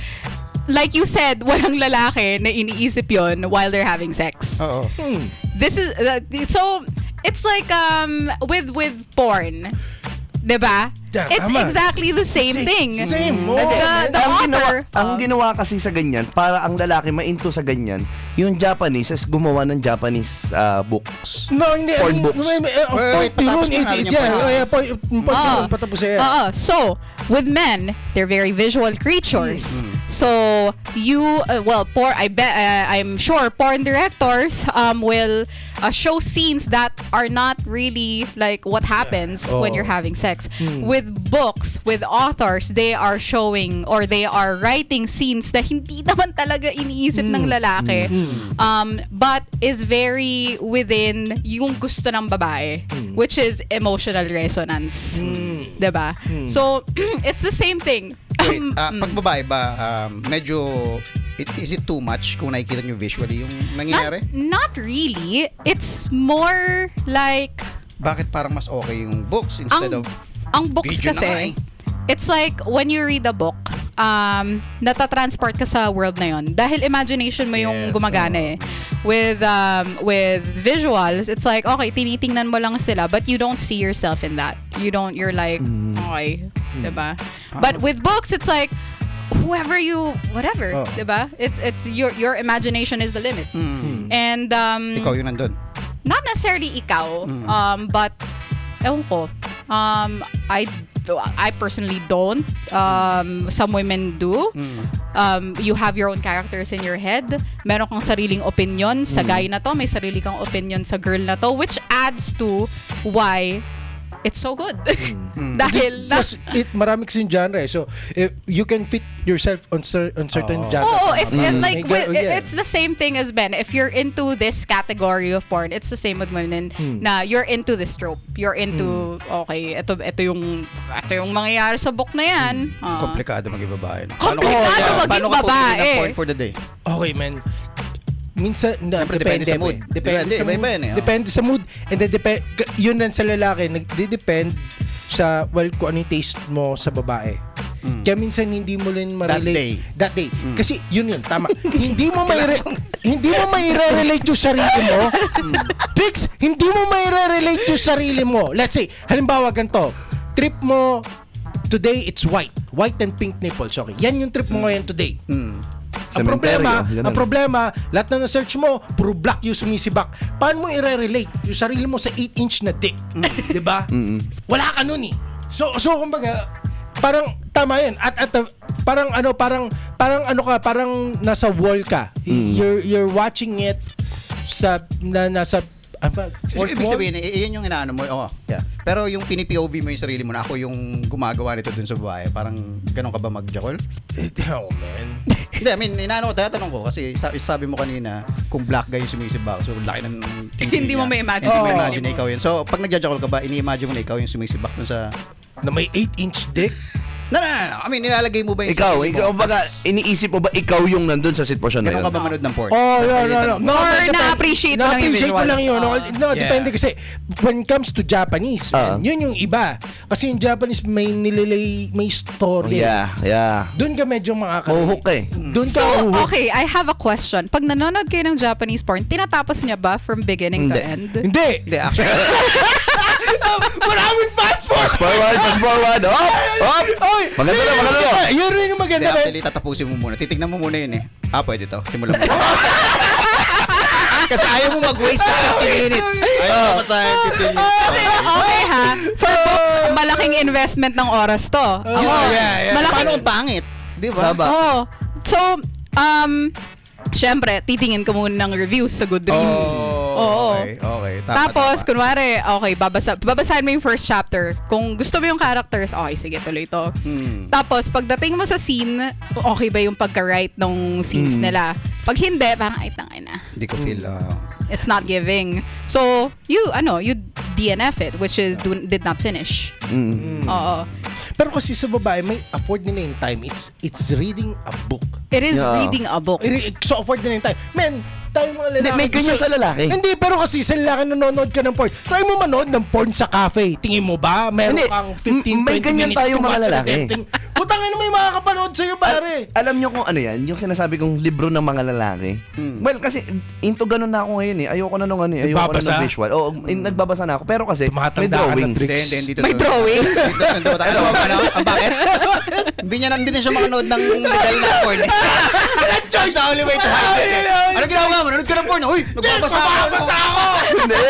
like you said, walang lalaki na iniisip yon while they're having sex. Oo. This is so it's like with porn, 'di ba? Yeah, It's tama. exactly the same thing. Same. Ang ginawa kasi sa ganyan, para ang lalaki mainto sa ganyan, yung Japanese is gumawa ng Japanese books. No, hindi. Porn books. Wait, patapos na natin yung point. Patapos yan. So, with men, they're very visual creatures. So, I'm sure porn directors will show scenes that are not really like what happens when you're having sex. With books, with authors, they are showing or they are writing scenes na hindi naman talaga iniisip ng lalaki. But is very within yung gusto ng babae, which is emotional resonance. Diba? So, it's the same thing. Wait, pag babae ba, medyo, is it too much kung nakikita nyo visually yung nangyayari? Not really. It's more like Bakit parang mas okay yung books instead of ang books video na nga kasi, it's like when you read a book, natatransport ka sa world na yon. Dahil imagination mo yung gumagana eh. With visuals, it's like, okay, tinitingnan mo lang sila, but you don't see yourself in that. You're like, okay, diba? But with books, it's like, whoever you, whatever, Oh. diba? It's your imagination is the limit. And Ikaw yun nandun. not necessarily ikaw, but ewan ko, I personally don't. Some women do. You have your own characters in your head. Meron kang sariling opinion sa guy na to, may sarili kang opinion sa girl na to, which adds to why it's so good. Dahil Plus, marami kasing genre eh. So, if you can fit yourself on certain genre. oh, if May it's the same thing as Ben. If you're into this category of porn, it's the same with women. Na you're into this trope. You're into okay, ito yung mangyayari sa book na yan. Komplikado maging babae. No? Komplikado maging Paano ka pumili ng babae. porn for the day? Okay, man. Minsan, Siyempre, depende sa mood. Depende sa Iba-iba mood. yan eh, oh. Depende sa mood. And then, yun lang sa lalaki, nagde-depend sa, kung ano yung taste mo sa babae. Kaya minsan hindi mo rin ma-relate. That day. Kasi yun, tama. hindi mo mai-relate yung sarili mo. Pix, hindi mo mai-relate yung sarili mo. Let's say, halimbawa ganito, trip mo, today it's white. White and pink nipples. Okay. Yan yung trip mo ngayon today. Ang problema, lahat na na-search mo, puro black yung sumisibak. Paano mo i-relate yung sarili mo sa 8-inch na dick? Diba? Wala ka nun eh. So kumbaga, parang tama yun. At parang nasa wall ka. You're watching it nasa So, ibig sabihin, iyan yung inaano mo. Oh, yeah. Pero yung pini-POV mo yung sarili mo na ako yung gumagawa nito dun sa babae. Parang ganun ka ba mag-jackal? Oh, man. Hindi, I mean, tinatanong ko kasi sabi mo kanina kung black guy yung sumisibak. So, laki ng Hindi mo may imagine. Hindi mo sa imagine sarili na mo. ikaw yun. So, pag nagja-jackal ka ba, ini-imagine mo na ikaw yung sumisibak dun sa... Na may 8-inch dick? No. I mean, nilalagay mo ba yung Ikaw, sarili mo? baga, iniisip mo ba ikaw yung nandun sa sitwasyon na Ganun yun? ka ba manood ng porn? Oh, no. Or na-appreciate mo lang yung Na-appreciate mo visuals. lang yun. No, Yeah. depende kasi when it comes to Japanese, man, yun yung iba. Kasi yung Japanese may may story. Yeah. Doon ka medyo Mahuhook ka eh. Doon ka So, mahuhook. okay, I have a question. Pag nanonood kayo ng Japanese porn, tinatapos niya ba from beginning to end? Hindi. Hindi, actually. Maraming fast forward. Fast forward. Hop! Maganda na. Yun rin yung Hindi, maganda. man. actually, tatapusin mo muna. Titignan mo muna yun eh. Pwede to. Simulan mo. Kasi ayaw mo mag-waste ng 15 minutes. Ayaw mo masahin 15 minutes. Okay ha, for books, malaking investment ng oras to. Ako, yeah. Paano malaking kung pangit? Di ba? Oo. So, syempre, titingin ka muna ng reviews sa Goodreads. Oo. Okay. Tapos, kunwari, okay, babasahin mo yung first chapter. Kung gusto mo yung characters, okay, sige, tuloy to. Tapos, pagdating mo sa scene, okay ba yung pagka-write ng scenes nila? Pag hindi, parang, ay, tangay na. Hindi ko feel. It's not giving. So, you DNF it, which is did not finish. Oo. Pero kasi sa babae, may afford nila yung time. It's reading a book. It is Yeah. reading a book. So afford nila yung time. Men, tayo mga lalaki. Hindi, may ganyan sa lalaki. Hindi, pero kasi sa lalaki nanonood ka ng porn. Try mo manood ng porn sa cafe. Tingin mo ba? Meron Hindi, kang 15, 20 may ganyan minutes tayong to mga watch lalaki. editing. Putangin na may makakapanood sa'yo, pare. Alam nyo kung ano yan? Yung sinasabi kong libro ng mga lalaki. Well, kasi into ganun na ako ngayon eh. Ayoko na nung ano eh. Ayoko na Nagbabasa? ng visual. Oo, nagbabasa na ako. Pero kasi, may Tumatanda ka na, drawings. Trix. Dito May drawings? Dito, alam mo ano? Ang bakit? Hindi na siya makanood ng legal na porn. That's the only way to hide it. Ano ginagawa mo? Nanood ka ng porn? Uy, nagbabasa ako. Hindi.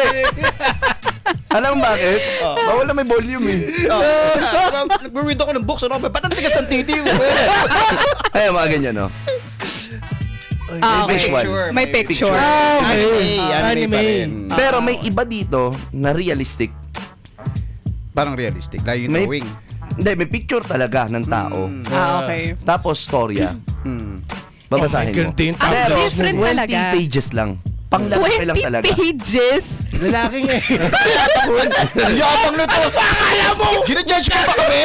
Alam mo bakit? Bawal na may volume eh. Nag-read ako ng books. Ano ba? Ba't ang tigas ng titi mo? Ay, mga ganyan, no? Okay. visual. May picture. Anime pa rin. Pero may iba dito na realistic. Parang realistic. Lalo yung May, drawing. hindi, may picture talaga ng tao. Okay. Tapos storya. Babasahin mo. Ganito yung Pero tablet. Different 20 talaga. pages lang. Panglalaki lang 20 talaga. pages? Lalaki nga eh. Yabang na to. Akala mo! Ginajudge ko pa kami?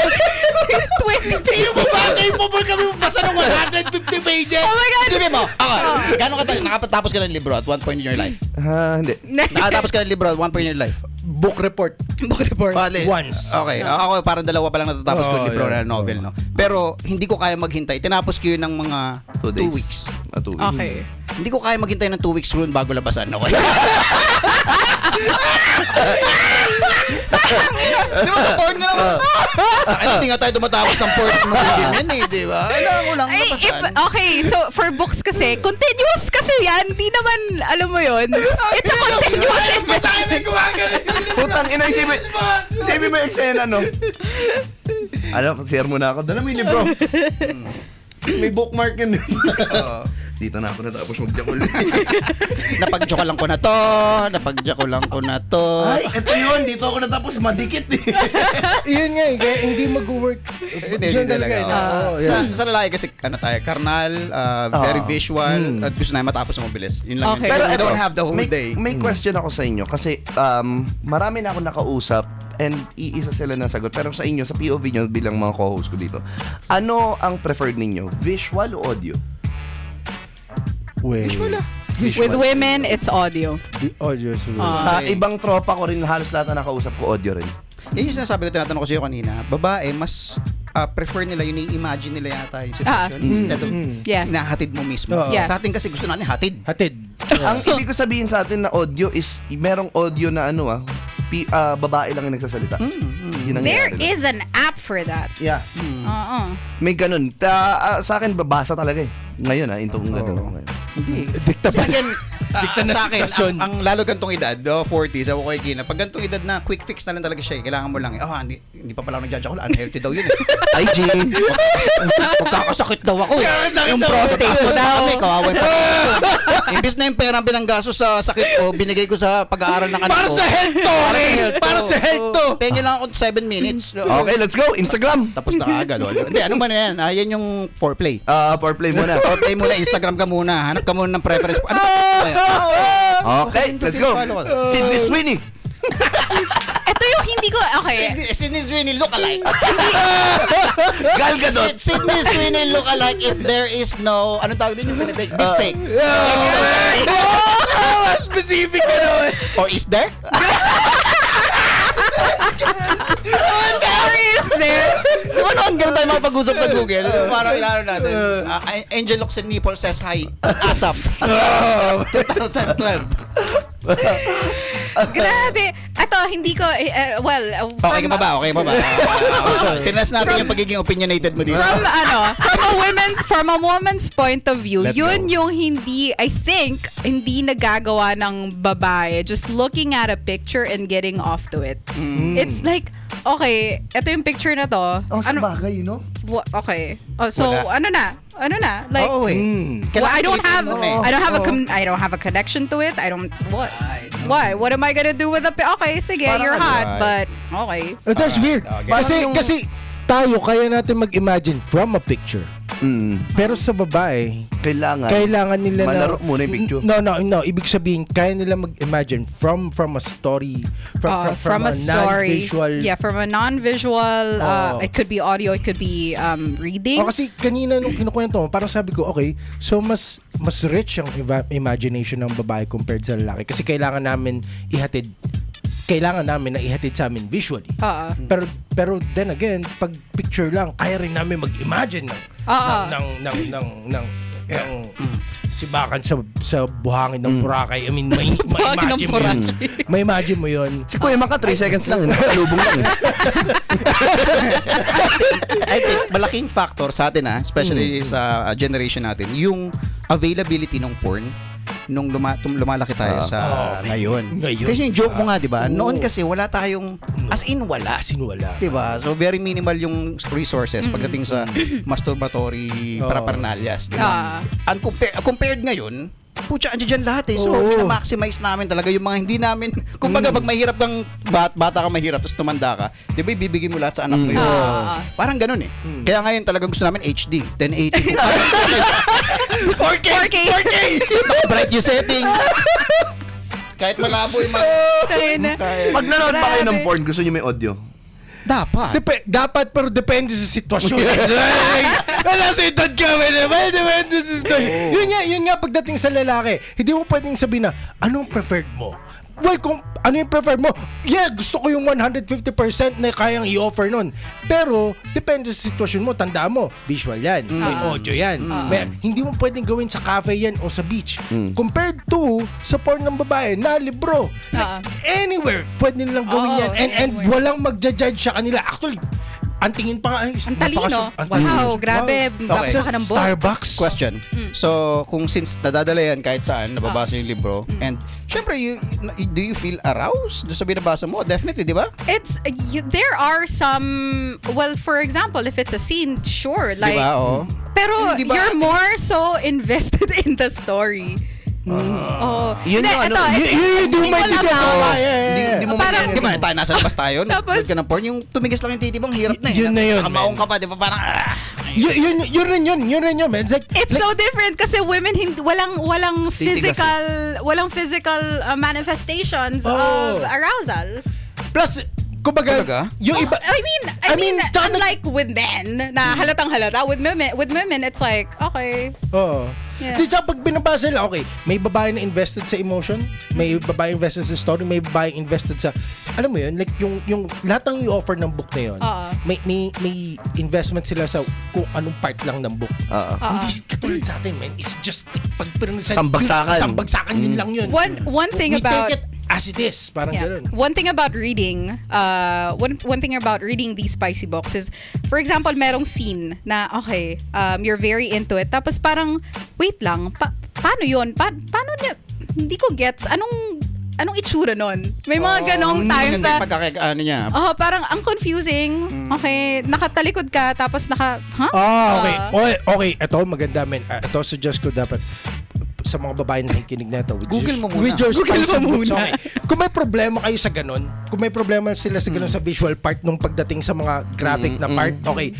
20 pages? Yung ba capable kami mabasa ng 150 pages? Oh my God! Sabi mo, gano'n ka nakapatapos ka ng libro at one point in your life? Hindi. Nakatapos ka ng libro at one point in your life? Book report. Book report. Bale. Once. Okay. Ako parang dalawa pa lang natatapos ko yung Oh, libro yeah. na novel, no? Pero hindi ko kaya maghintay. Tinapos ko yun ng mga 2 2 weeks. 2 weeks. Okay. Hindi ko kaya maghintay ng 2 weeks run bago labasan. Okay? Di ba sa porn ka naman? Ay, hindi nga tayo tumatapos ng porn mo yan eh, di ba? Alam mo lang Ay, napasan. okay, so for books kasi, continuous kasi yan. Hindi naman, alam mo yun. It's a continuous investment. Putang ina, isipin mo yung eksena, no? Alam, share mo na ako. Dala mo yung libro. May bookmark yun. Dito na ako natapos magjakol. Napag-joke ko na to. Napag-joke ko na to. Ay, eto yun. Dito ako natapos madikit eh. Yun nga eh, kaya hindi mag-work. Yun talaga. Sa lalaki kasi, tayo, karnal, very visual, at gusto na matapos na mabilis. Yun lang Okay. yun. Pero I eto, don't have the whole may, day. May question ako sa inyo kasi marami na ako nakausap and iisa sila na sagot. Pero sa inyo, sa POV nyo bilang mga co-host ko dito, ano ang preferred ninyo? Visual o audio? Visual. With women, it's audio. Audio. Sa ibang tropa ko rin, halos lahat na nakausap ko, audio rin. Yun yung sinasabi ko, tinatanong ko sa'yo kanina. Babae, mas prefer nila yun, i-imagine nila yata yung situation instead of Yeah. nahatid mo mismo. Yeah. Sa atin kasi gusto natin hatid. Hatid. Ang ibig ko sabihin sa atin na audio is, merong audio na babae lang yung nagsasalita. Yun ang There nangyayari. is an app for that. Yeah. Uh-uh. May ganun. Sa akin, babasa talaga eh. Ngayon itong ganun. Hindi. Dikta Kasi pa. again, Dikta na sa akin, sitwasyon. ang lalo gantong edad, 40s, ako kay Gina, pag gantong edad na quick fix na lang talaga siya, kailangan mo lang, hindi pa pala ako nagjajakol, unhealthy daw yun eh. Ay, G. Magkakasakit daw ako eh. Yung prostate ko daw. Kawawa pa. Imbis na yung perang binanggaso sa sakit ko, binigay ko sa pag-aaral ng anak ko. Para sa health to, okay? Para sa health to. Pengen lang ako 7 minutes. Okay, let's go. Instagram. Tapos na kaagad. Hindi, ano ba na yan? Yan yung foreplay. Foreplay muna. Foreplay muna, Instagram ka muna. Hanap ka muna ng preference. Ano? Okay, let's go. Sydney Sweeney. Ito yung hindi ko, okay. Sydney Sweeney look-alike. Gal Gadot. Sydney Sweeney look-alike if there is no, anong tawag din yung big fake? Specific ka naman. Or is there? There is there. Di ba noon, ganun tayo makapag-usap sa Google? Parang ilaro natin. Angel looks and nipple says hi. ASAP. 2012. Grabe. Ito, hindi ko, Okay ka pa ba? Okay pa ba? Tinas natin yung pagiging opinionated mo dito. from a woman's point of view, Let's yun go. yung hindi, I think, hindi nagagawa ng babae. Just looking at a picture and getting off to it. It's like, okay, ito yung picture na to. Bagay, no? Okay. So, Wala. ano na? Like, Oo eh. well, I don't have I I don't have a connection to it. What am I gonna do with okay, sige, you're hot, but okay. That's weird. Kasi tayo kaya natin mag-imagine from a picture. Pero sa babae, kailangan nila malaro muna yung picture. No. Ibig sabihin, kaya nila mag-imagine from a story, from a story. non-visual. Yeah, from a non-visual. It could be audio, it could be reading. Kasi kanina nung kinukwento mo, parang sabi ko, okay, so mas rich ang imagination ng babae compared sa lalaki. Kasi kailangan namin na ihatid sa amin visually. Pero then again, pag picture lang, kaya rin namin mag-imagine ng sibakan sa buhangin ng Boracay. I mean, may imagine mo yun. Si Kuya Maka, 3 seconds lang. Nakasalubong lang. I think malaking factor sa atin especially sa generation natin, yung availability ng porn nung lumalaki tayo sa ngayon. Kasi yung joke mo nga, 'di ba? Noon kasi wala tayong as in wala. 'Di ba? So very minimal yung resources pagdating sa masturbatory paraphernalias, 'di ba? Compared ngayon, pucha, andyan lahat eh. So, maximize namin talaga yung mga hindi namin, kumbaga pag mahirap kang bata ka mahirap tapos tumanda ka, di ba ibibigay mo lahat sa anak mo yun? Parang ganun eh. Kaya ngayon talaga gusto namin HD, 1080. 4K! Bright yung setting. Kahit malabo yung Pag nanood ba kayo ng porn, gusto niyo may audio? Dapat. Dapat, pero depende sa sitwasyon. Wala sa edad ka, depende sa sitwasyon. Yun nga, pagdating sa lalaki, hindi mo pwedeng sabihin na, anong preferred mo? well, kung ano yung prefer mo, yeah, gusto ko yung 150% na kayang i-offer nun. Pero, depende sa sitwasyon mo. Tandaan mo, visual yan, may audio yan. Hindi mo pwedeng gawin sa cafe yan o sa beach. Compared to sa porn ng babae na libro. Like, anywhere, pwede nilang gawin yan. And walang magja-judge sa kanila. Actually, ang tingin pa nga, Ang talino. Wow, grabe. Babasa ka ng book. Starbucks. Question. So, kung since nadadala yan kahit saan, nababasa yung libro, and syempre, do you feel aroused doon sa binabasa mo? Definitely, di ba? There are some, well, for example, if it's a scene, sure. Di Like, ba? Oo. pero Di ba? you're more so invested in the story. Oh. Yun Hindi, yung ano, ito, Hindi mo maintindihan sa lang. babae. Hindi mo Parang- Di ba, tayo nasa labas tayo, Tapos- nanood ka ng porn, yung tumigis lang yung titibang hirap na eh. Yun na yun, Nakamaong man. ka pa, di ba? Parang, Yun rin yun, man. It's like, It's so different kasi women walang Titigas physical manifestations Oh. of arousal. plus, kumbaga, Talaga? yung iba, I mean, tsaka unlike with men na halatang halata, with women it's like okay. Oo. Yeah. Di tsaka pag binabasa nila, okay, may babae na invested sa emotion, may babae invested sa story, may babae invested sa, alam mo yun, like yung lahat ng i-offer ng book na yun, may investment sila sa kung anong part lang ng book. Hindi katulad sa atin, man. It's just like, pag Sambagsakan yun lang yun. One thing We about take it as it is. Parang ganun. One thing about reading, one thing about reading these spicy books is, for example, merong scene na, okay, you're very into it, tapos parang, wait lang, paano yun? Paano niya, hindi ko gets, anong itsura nun? May mga ganong times na, ano niya. parang ang confusing, okay, nakatalikod ka, tapos Okay. Ito, maganda, man. Ito, suggest ko dapat sa mga babae na nakikinig na ito. Google mo muna. With your Google spicy mo books. muna. Okay. Kung may problema kayo sa ganun, kung may problema sila sa ganun sa visual part nung pagdating sa mga graphic na part, okay,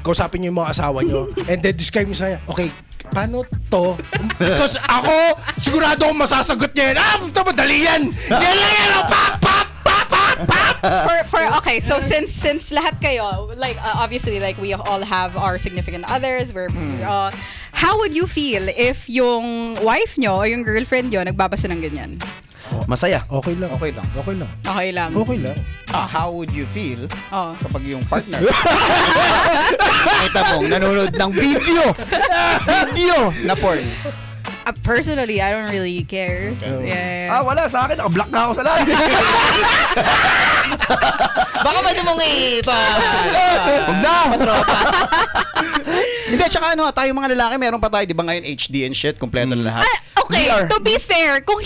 kausapin nyo yung mga asawa nyo and then describe nyo sa kanya, okay, paano to? Because ako, sigurado akong masasagot niya yan. Ito madali yan! Yan lang yan! Pop! okay, so since lahat kayo, like obviously, like we all have our significant others, how would you feel if yung wife nyo o yung girlfriend nyo nagbabasa ng ganyan? Masaya. Okay lang. Okay lang. Okay lang. Okay lang. Okay lang. How would you feel Oh. kapag yung partner kita mong nanonood ng video na porn? Personally, I don't really care. Yeah. Wala. Sa akin, naka-block na ako sa lahat. Baka pwede mong Huwag na. Hindi, tsaka tayo mga lalaki, meron pa tayo, di ba ngayon HD and shit, kompleto na lahat. Okay, to be fair, kung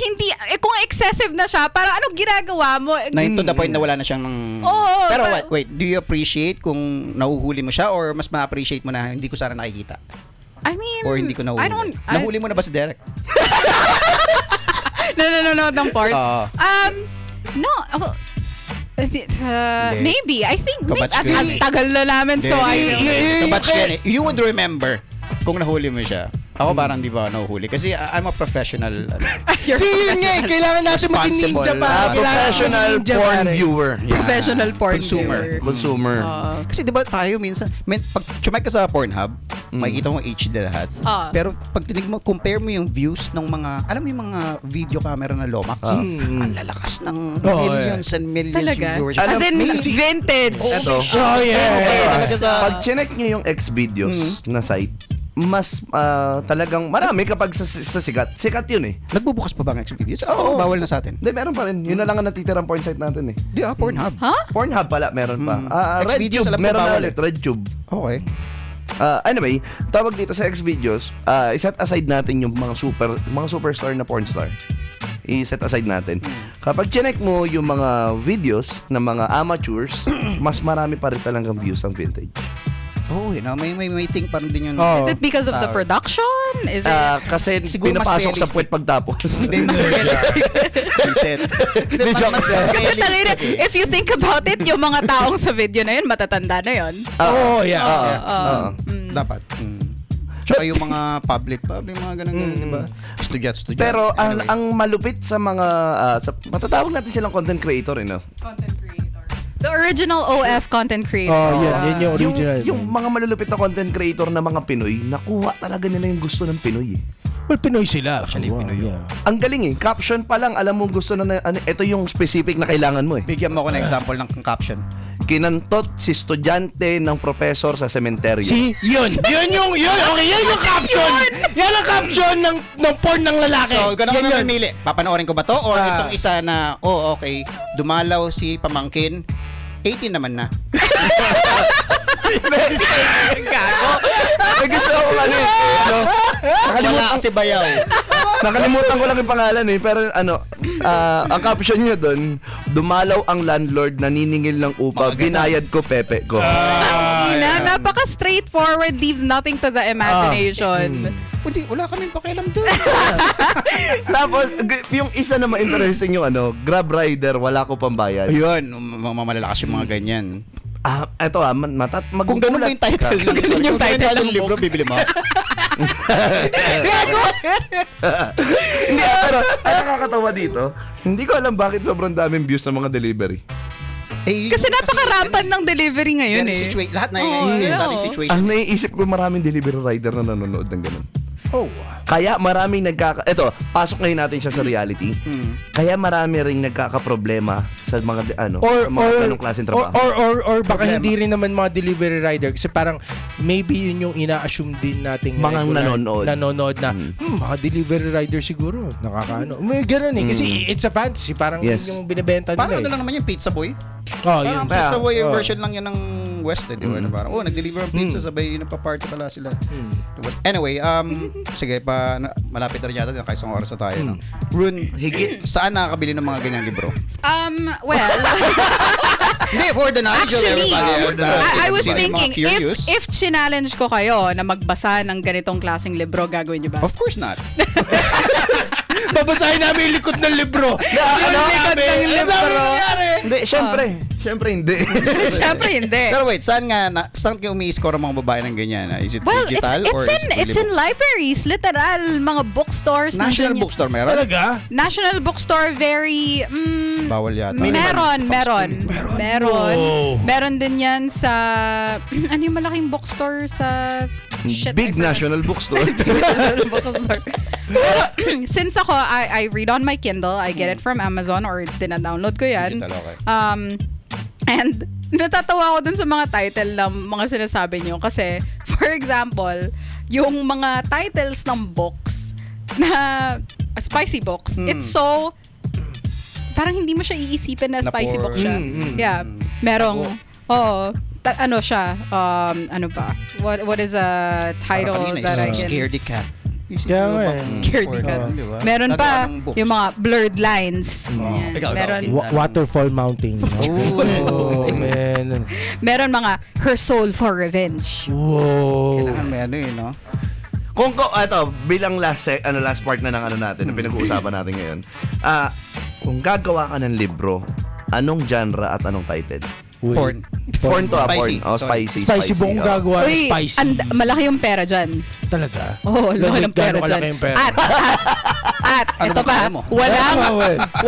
excessive na siya, para anong ginagawa mo? Na to the point na wala na siyang Oo, Pero but- wait, do you appreciate kung nahuhuli mo siya or mas ma-appreciate mo na hindi ko sana nakikita? I mean, Or hindi ko nahuli? Nahuli mo na ba si Derek? No, ng porn. Oo. No. Maybe. I think Kabatch as ko ang yun. tagal na namin, so I don't. Kabatch yan eh. You would remember kung nahuli mo siya. Ako parang di ba nahuhuli? Kasi I'm a professional. You're Yun nga, kailangan natin maging ninja Responsible. pa. Kailangan Professional maging ninja, porn pare. viewer. Professional porn Consumer. viewer. Consumer. Kasi di ba tayo minsan, pag chumay ka sa Pornhub, makikita mo HD lahat. Pero pag tinig mo, compare mo yung views ng mga, alam mo yung mga video camera na Lomax? Ang lalakas ng millions and millions Talaga? yung viewers. As in, vintage. Eto. Oh, yeah. Talaga sa- Pag chinek nyo yung Xvideos na site, mas talagang marami kapag sa sikat. Sikat yun eh. Nagbubukas pa ba ang Xvideos? Oo, bawal na sa atin. Hindi, meron pa rin. Yun na lang ang natitirang porn site natin eh. Di Pornhub. Pornhub pala, meron pa. Xvideos, RedTube, alam ko meron na bawal ulit. eh. RedTube. Okay. Anyway, tawag dito sa Xvideos, iset aside natin yung mga superstar na porn star. I-set aside natin. Kapag chinek mo yung mga videos ng mga amateurs, mas marami pa rin talagang views ang vintage. Oh, may think parang din yun. Oh. Is it because of the production? Is it? Kasi Siguro mas pinapasok sa realistic. puwet pagtapos. Kasi talaga, if you think about it, yung mga taong sa video na yun, matatanda na yun. Oh, yeah. Dapat. Tsaka yung mga public mga ganun, di ba? Estudyante. Pero Anyway. ang malupit sa mga matatawag natin silang content creator, no? Content creator. The original OF content creator. Oh, yun yung original. Yung mga malulupit na content creator na mga Pinoy, nakuha talaga nila yung gusto ng Pinoy eh. Well, Pinoy sila. Actually, Pinoy yun. Ang galing eh. Caption pa lang, alam mo gusto ito yung specific na kailangan mo eh. Bigyan mo ako ng example ng caption. Kinantot si estudyante ng profesor sa sementeryo. Yun yung caption. Yan ang caption ng porn ng lalaki. So, ganun Yan kami yun. mamili. Papanoorin ko ba to? Or itong isa na, okay, dumalaw si pamangkin, 18 naman na. May gusto ako Wala kasi bayaw. Nakalimutan ko lang yung pangalan eh. Pero ang caption niya doon, dumalaw ang landlord, naniningil ng upa, binayad ko pepe ko. Napaka-straightforward, leaves nothing to the imagination. Hindi, wala kaming pakialam doon. Tapos, yung isa naman interesting yung Grab rider, wala ko pambayad. Ayun, malalakas yung mga ganyan. Eto Kung ganun ba yung title ng yung title ng libro, bibili mo. Hindi, pero ang nakakatawa dito, hindi ko alam bakit sobrang daming views sa mga delivery. Kasi napaka-rampant ng delivery ngayon eh. Lahat na yung experience nating situation. Ang naiisip ko, maraming delivery rider na nanonood ng ganun. Oh. Kaya maraming Eto, pasok ngayon natin siya sa reality. Kaya marami ring nagkakaproblema sa mga mga ganung klaseng trabaho. Or baka hindi rin naman mga delivery rider kasi parang maybe yun yung ina-assume din nating Mga nanonood na mga delivery rider siguro nakakaano. May ganoon eh kasi it's a fantasy, parang Yes. yun yung binebenta nila. Parang lang naman yung Pizza Boy. Yun. Parang Pizza Boy version lang yan ng West eh, di ba? Na parang, nag-deliver ng pizza, sabay nagpa-party pala sila. Anyway, sige, malapit na rin yata, nakaisang oras na tayo. No? Rune, saan nakakabili ng mga ganyang libro? Well, Hindi, for the knowledge of actually, everybody. I was Sino yung mga thinking, curious? if challenge ko kayo na magbasa ng ganitong klaseng libro, gagawin niyo ba? Of course not. Babasahin namin yung likod ng libro. likod ng libro. Hindi, syempre hindi. Siyempre hindi. Pero wait, saan kayo umi-score ang mga babae ng ganyan? Is it Well, digital or it's in libraries, literal, mga bookstores. National nandun Bookstore meron? Talaga? National Bookstore, very, Bawal yata. meron. Wow. Meron din yan sa, ano yung malaking bookstore sa, Big National Bookstore. bookstore. Pero, since ako, I read on my Kindle, I get it from Amazon or dina-download ko yan. Digital, okay. And natatawa ako dun sa mga title ng mga sinasabi nyo kasi, for example, yung mga titles ng books na spicy books, it's so parang hindi mo siya iisipin na spicy book siya. Yeah. Merong, ano siya, ano ba? What is a title that I can... Scaredy Cat. Kaya nga eh. Scaredy Cat. Meron pa yung mga blurred lines. Yan. Ikaw, Meron, Waterfall Mountain. Oh, man. meron mga Her Soul for Revenge. Wow. Kailangan may ano no? Bilang last part na ng natin, na pinag-uusapan natin ngayon. Kung gagawa ka ng libro, anong genre at anong title? Porn. Porn to Spicy. porn. Oh, spicy. Spicy buong oh. gagawa ng Uy, spicy. malaki yung pera dyan. Talaga? Oo, laki ng pera Gano'ng dyan. kalaki yung pera? At Ano ito ba pa, kaya mo?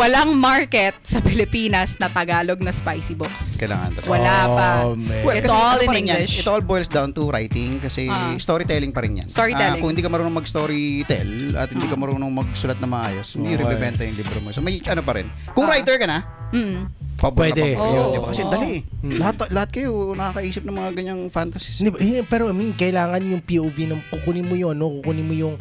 walang market sa Pilipinas na Tagalog na spicy books. Kailangan talaga. Wala pa. man. It's kasi all ano in pa rin yan, English. It all boils down to writing kasi storytelling pa rin yan. Storytelling. Kung hindi ka marunong mag-storytell at hindi ka marunong magsulat na maayos, hindi rin bibenta yung libro mo. So may ano pa rin. Kung writer ka na, Pwede. Di ba? Kasi dali. Lahat kayo nakakaisip ng mga ganyang fantasies. Pero kailangan yung POV ng kukunin mo yung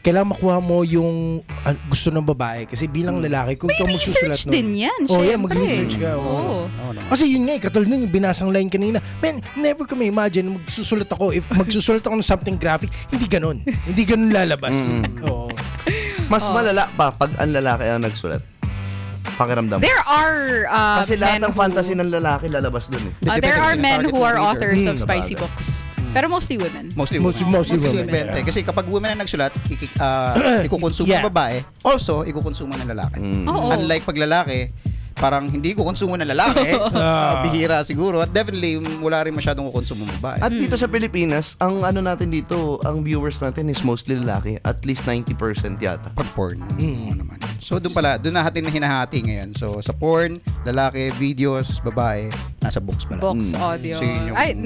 kailangan makuha mo yung gusto ng babae kasi bilang lalaki kung May ikaw magsusulat research din yan, yeah, syempre. mag-research ka. Oo. Kasi yun nga, katulad nung binasang line kanina, man, never ko may imagine magsusulat ako ng something graphic, hindi ganun lalabas. Oo. Mas malala pa pag ang lalaki ang nagsulat. Pakiramdam. There are Kasi lahat men ng fantasy ng lalaki lalabas dun eh. there are men who are Target authors of reader. spicy books. Pero mostly women. Mostly Mostly women. women. Kasi kapag women ang nagsulat, ikukonsumo ng babae, also ikukonsumo ng lalaki. Oo. Unlike pag lalaki, parang hindi kukonsumo ng lalaki, bihira siguro, at definitely wala rin masyadong kukonsumo ng babae. At dito sa Pilipinas, ang natin dito, ang viewers natin is mostly lalaki. At least 90% yata. Pag porn. Oo naman. So doon natin hinahati ngayon. So sa porn, lalaki, videos, babae, Nasa books pala. Books, audio. So, yun yung- Ay,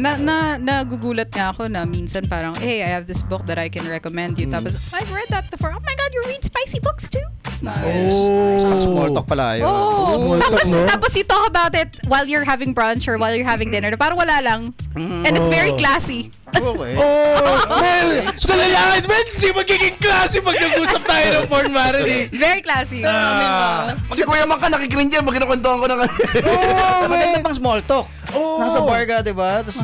nagugulat nga ako na minsan parang, hey, I have this book that I can recommend you. Tapos, I've read that before. Oh my God, you read spicy books too? Nice. Pang small talk pala yun. Oh, Small talk, no? tapos you talk about it while you're having brunch or while you're having dinner. Parang wala lang. And it's very classy. Okay. Sa lalaki, man, di magiging klase pag nag-usap tayo ng porn marinade. It's very classy. Si Kuya Man ka nakikringe yan, magkinakwentuhan ko ng Maganda pang small talk. Nasa bar ka, di ba? Tapos,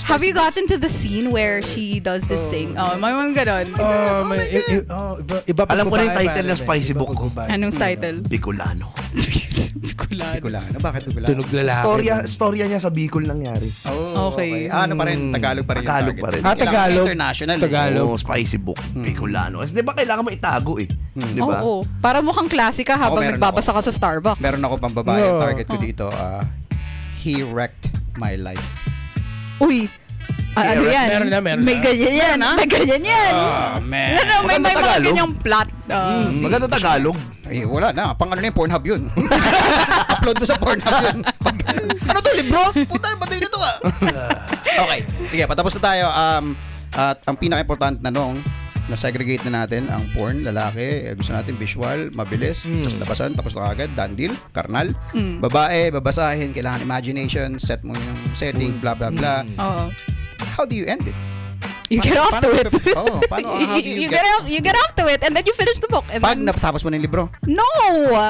Have you gotten to the scene where she does this thing? Oh, may mga ganon. Iba Alam ko na yung title ng Spicy Book ko. Anong title? Bicolano. Bicolano. Bakit Bicolano? Tunog lalaki. Storya niya sa Bicol nangyari. Oh, Okay. Ano pa rin? Tagalog pa rin yung Tagalog target. pa rin. Ah, Tagalog. International. Tagalog. Oo, Spicy Book. Bicolano. Kasi di ba kailangan mo itago eh? Di ba? Oo. Para mukhang klase ka habang meron nagbabasa ka sa Starbucks. Meron ako pang babae. Ang No. target ko dito, he wrecked my life. Uy. Ano yan? Meron na. May ganyan yan. May ganyan yan. Man. May Maganda mga Tagalog. ganyang plot. Maganda Tagalog. Eh, wala na. Pang ano na yung Pornhub yun. Upload mo sa Pornhub yun. Ano to, libro? Puta, batay na to ah. Okay. Sige, patapos na tayo. At ang pinaka-importante na nung na-segregate na natin ang porn, lalaki, gusto natin visual, mabilis, tapos labasan, tapos na agad, done deal, karnal. Babae, babasahin, kailangan imagination, set mo yung setting, blah, blah, blah. Oo. How do you end it? You get off to it. How do You get off to it and then you finish the book. And Pag then, natapos mo na yung libro, no!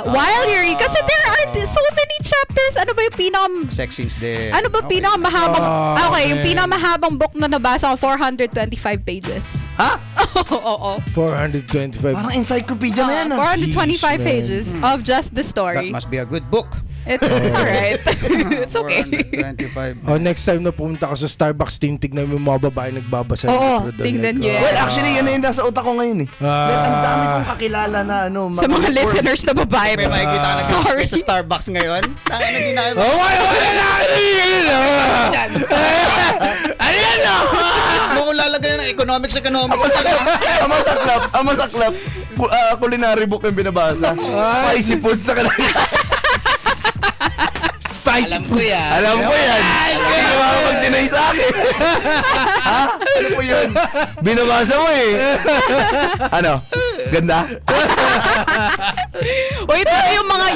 While you're kasi there are so many chapters. Ano ba yung sex scenes din. ano ba Okay. pinakamahabang okay, yung man. pinakamahabang book na nabasa ko 425 pages. Ha? Oo. 425. Parang encyclopedia na yan ah. 425 Jeez, man. pages of just the That story. must be a good book. It's alright. It's okay. 425. Oh, next time na pumunta ka sa Starbucks, tingnan mo yung mga babae nagbabasa. ng Oo, libro doon. tingnan Like, nyo yan. Well, actually, yan na yung nasa utak ko ngayon eh. Well, ang dami kong kakilala na ano. Sa mga listeners na babae. May makikita ka na Sorry. sa Starbucks ngayon. Tangin na, hindi na kayo. Oh, wala na! Ano yan no? Mo kung lalagay ng economics. Ang masaklap, culinary book yung binabasa. Spicy food sa kanila. Spicy Alam ko yan. Alam ko yan. Hindi ka makapag-deny sa akin. Ha? Alam ko yun. Binabasa mo eh. Ano? Ganda? Uy, pero yung mga,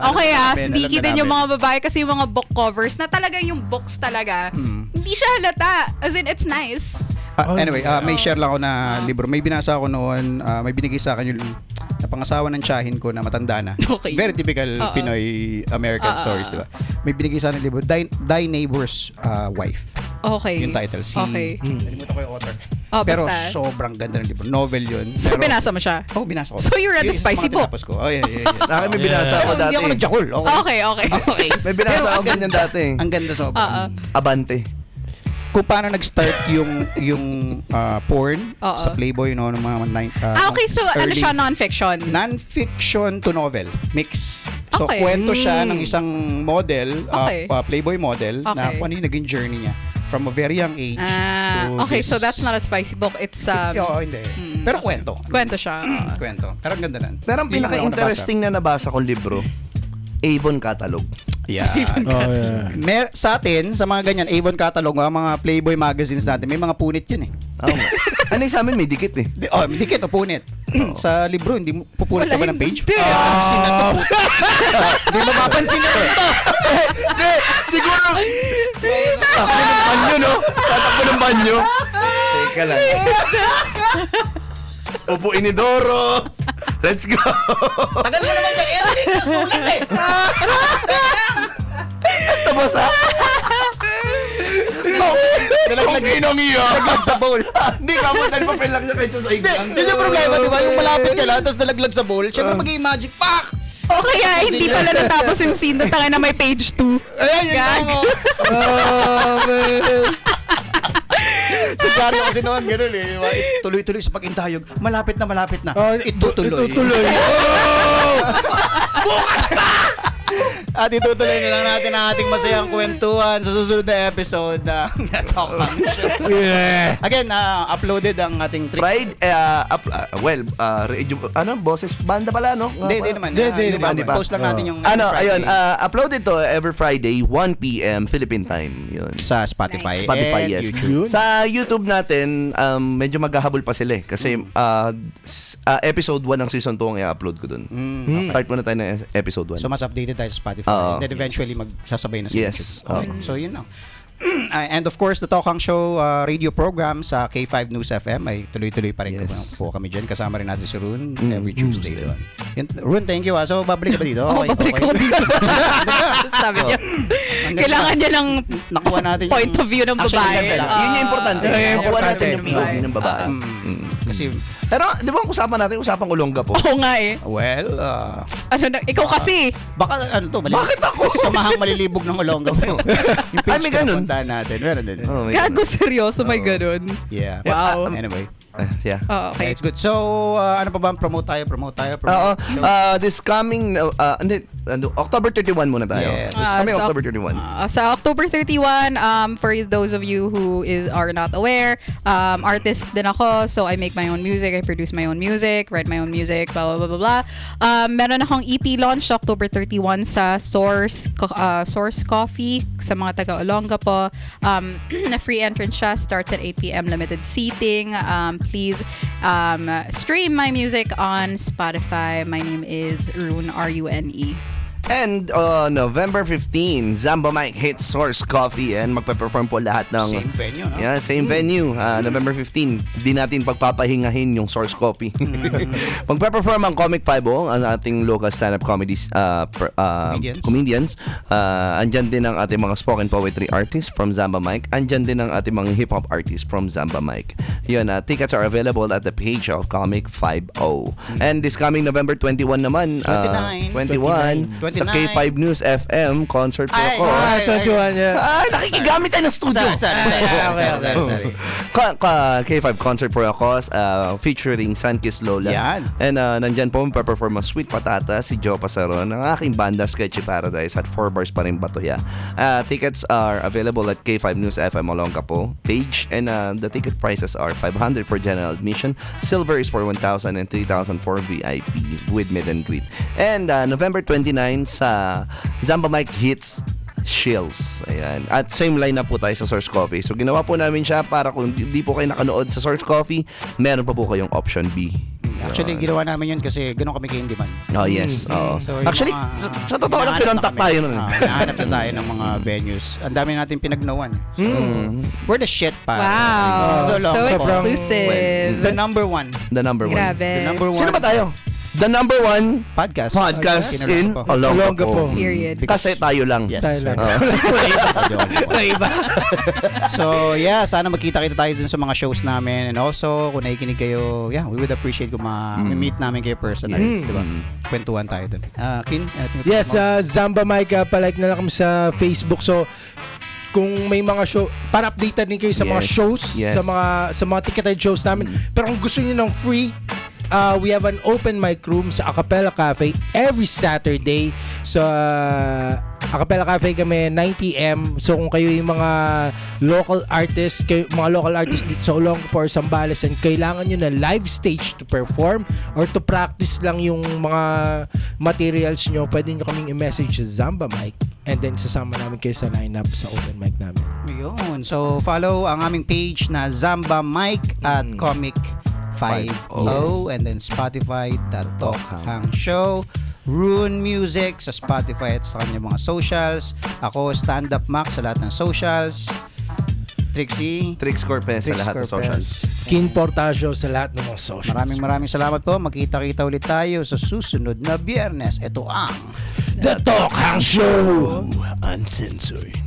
okay namin, sneaky alam na din yung namin. mga babae kasi yung mga book covers na talagang yung books talaga, hindi siya halata. As in, it's nice. Anyway, may share lang ako na libro. May binasa ako noon. May binigay sa akin yung napangasawa ng tiyahin ko na matanda na. Okay. Very typical Pinoy American stories, di ba? May binigay sa akin libro, Thy Neighbor's Wife. Okay. Yung title. Okay. Nalimutan ko yung author. Oh, Pero basta. sobrang ganda ng libro. Novel yun. So, Pero, binasa mo siya? Oh, binasa ko. So, you read the Yun, spicy sa mga book? tinapos ko. Oh, yeah. Akin may binasa ako Hindi dati. ako nagjakol. Okay. Okay. Okay. May binasa ako ganyan dati. Ang ganda sobrang. Abante. Kung paano nag-start yung porn Oo. sa Playboy no ng mga Okay, so ano siya, non-fiction? non-fiction to novel mix. So Okay. kwento siya ng isang model, Okay. Playboy model na Okay. kung ano yung naging journey niya from a very young age. to Okay, this- so that's not a spicy book. It's, Oo, hindi. Pero kwento. kwento siya. Kwento. Pero ang ganda nan. Pero ang Yun yung pinaka-interesting na nabasa kong libro, Avon Catalog. Yeah. Oh, yeah. Sa atin, sa mga ganyan, Avon Catalog, mga Playboy magazines natin, may mga punit yun eh. Oo. Ano yung sa amin, may dikit eh. Dikit o punit. Sa libro, hindi mo pupunit ka ba ng page? Hindi. Pansin na to. Hindi mo mapapansin na to. Hindi, siguro. Tatakbo ng banyo, no? Tatakbo ng banyo. Teka lang. Upo inidoro. Let's go. Tagal mo naman dyan. Hindi ka sulat eh. Basta basa. Kung kinong iyo. Nalaglag sa bowl. Hindi ka mo dahil papel lang siya kahit sa igang. Yun yung problema, di ba? Yung malapit ka lang, tapos nalaglag sa bowl. Siyempre mag-i-magic, pak! O kaya, hindi pala natapos yung scene doon tanga na may page 2. Ayan, yun Gag. lang oh. Si Dario kasi noon, gano'n eh. Diba? Tuloy-tuloy sa pag-intayog. Malapit na. Oh, Itutuloy. Itutuloy. At itutuloy na lang natin ang ating masayang kwentuhan sa susunod na episode ng Talk Hang Show. Yeah. Again, uploaded ang ating trick. Pride, radio, boses banda pala, no? Hindi naman. Hindi pa. Post lang natin yung Ayun, uploaded to every Friday, 1 p.m. Philippine time. Yun. sa Spotify. Spotify, and yes. YouTube. Sa YouTube natin, medyo maghahabol pa sila eh. Kasi episode 1 ng season 2 ang i-upload ko dun. Start muna tayo ng episode 1. So mas updated tayo sa Spotify. Oo. And then eventually magsasabay na sa Yes. YouTube. Okay. So yun lang. And of course, the Talk Hang Show radio program sa K5 News FM ay tuloy-tuloy pa rin Yes. po kami dyan. Kasama rin natin si Rune every Tuesday doon. Rune, thank you. So, babalik ka ba dito? Okay, Babalik ako dito. Sabi niya. Kailangan niya ng Nakuha natin yung- point of view ng Actually, babae. ganda, no? Yun yung importante. Nakuha natin yung POV babae. ng babae. Kasi, Pero, di ba ang usapan natin, usapang ulongga po? Oo nga eh. well, Ano na, ikaw kasi. baka ano to, Bakit ako? Samahang malilibog ng Olonga po. Yung Ay, may na ganun? puntahan natin. Meron din. Oh, may Gago, seryoso, may ganun. Yeah. Wow. Anyway. Yeah. Oh, Okay, okay. it's good. So, ano pa ba? Promote tayo. Oo. This coming, October 31 muna tayo. Yes. This coming So, October 31. Sa October 31, for those of you who are not aware, artist din ako, so I make my own music, I produce my own music, write my own music, blah, blah, blah, blah, blah. Meron akong EP launch October 31 sa Source Coffee sa mga taga-Olonga po. Na free entrance siya, starts at 8 p.m. limited seating. Please stream my music on Spotify. My name is Rune, R-U-N-E. And November 15, Zamba Mike hits Source Coffee and magpe-perform po lahat ng Same venue, no? Yeah, same venue. November 15, di natin pagpapahingahin yung Source Coffee. Magpe-perform ang Comic 5 ang ating local stand-up comedians. Andyan din ang ating mga spoken poetry artists from Zamba Mike. Andyan din ang ating mga hip-hop artists from Zamba Mike. Yun, tickets are available at the page of Comic 5. And this coming November 21 naman, 29. sa K5 News FM concert po Ay, ako. ay, 21 niya. Nakikigamit tayo ng studio. Sorry. K5 concert for ako featuring Sunkiss Lola. Yan. And nandyan po perform ang Sweet Patata, si Joe Pasaron, ang aking banda Sketchy Paradise at 4 bars pa rin Batoya. Tickets are available at K5 News FM Olonga po page, and the ticket prices are 500 for general admission, silver is for 1,000 and 3,000 for VIP with meet and greet. And November 29 sa Zamba Mike Hits Shills. Ayan. At same line na po tayo sa Source Coffee. So ginawa po namin siya para kung di po kayo nakanood sa Source Coffee, meron pa po kayong option B. Actually, ginawa namin yun kasi ganun kami kay Indiman. Oh, yes. Oo. So, yung Actually, mga- sa totoo lang, hinahanap kinontak na kami. tayo nun. Hinahanap na tayo ng mga venues. Ang dami natin pinagnawan. So, we're the shit pa. Wow. So long. So Sobrang- exclusive. The number one. The number one. Grabe. The number one. Sino ba tayo? The number one Podcast. podcast in Kinulong ko. Olonga po. Period. Kasi tayo lang. Yes. Tayo lang. So, yeah, sana magkita-kita tayo dun sa mga shows namin. And also, kung nakikinig kayo, yeah, we would appreciate kung ma-meet namin kayo personally. Diba? Kwentuhan tayo dun. Kin? Yes, Zamba Mike, palike na lang kami sa Facebook. So, kung may mga show, para updated din kayo sa mga Yes, shows, yes. sa mga ticketed shows namin. Pero kung gusto niyo ng free, we have an open mic room sa Acapella Cafe every Saturday. So, Acapella Cafe kami 9 p.m. So, kung kayo yung mga local artists, dito sa Olongapo or Zambales, and kailangan nyo na live stage to perform or to practice lang yung mga materials nyo, pwede nyo kaming i-message sa Zamba Mike, and then sasama namin kayo sa lineup sa open mic namin. Yun. So, follow ang aming page na Zamba Mike at Comic 50, and then Spotify, The Talk Hang Show, Rune Music sa Spotify at sa kanyang mga socials. Ako, Stand Up Max sa lahat ng socials. Trixie. Trix Corpez sa lahat ng socials. Kin Portacio sa lahat ng mga socials. Maraming salamat po. Magkita-kita ulit tayo sa susunod na Biyernes. Ito ang The Talk Hang Show! Uncensored.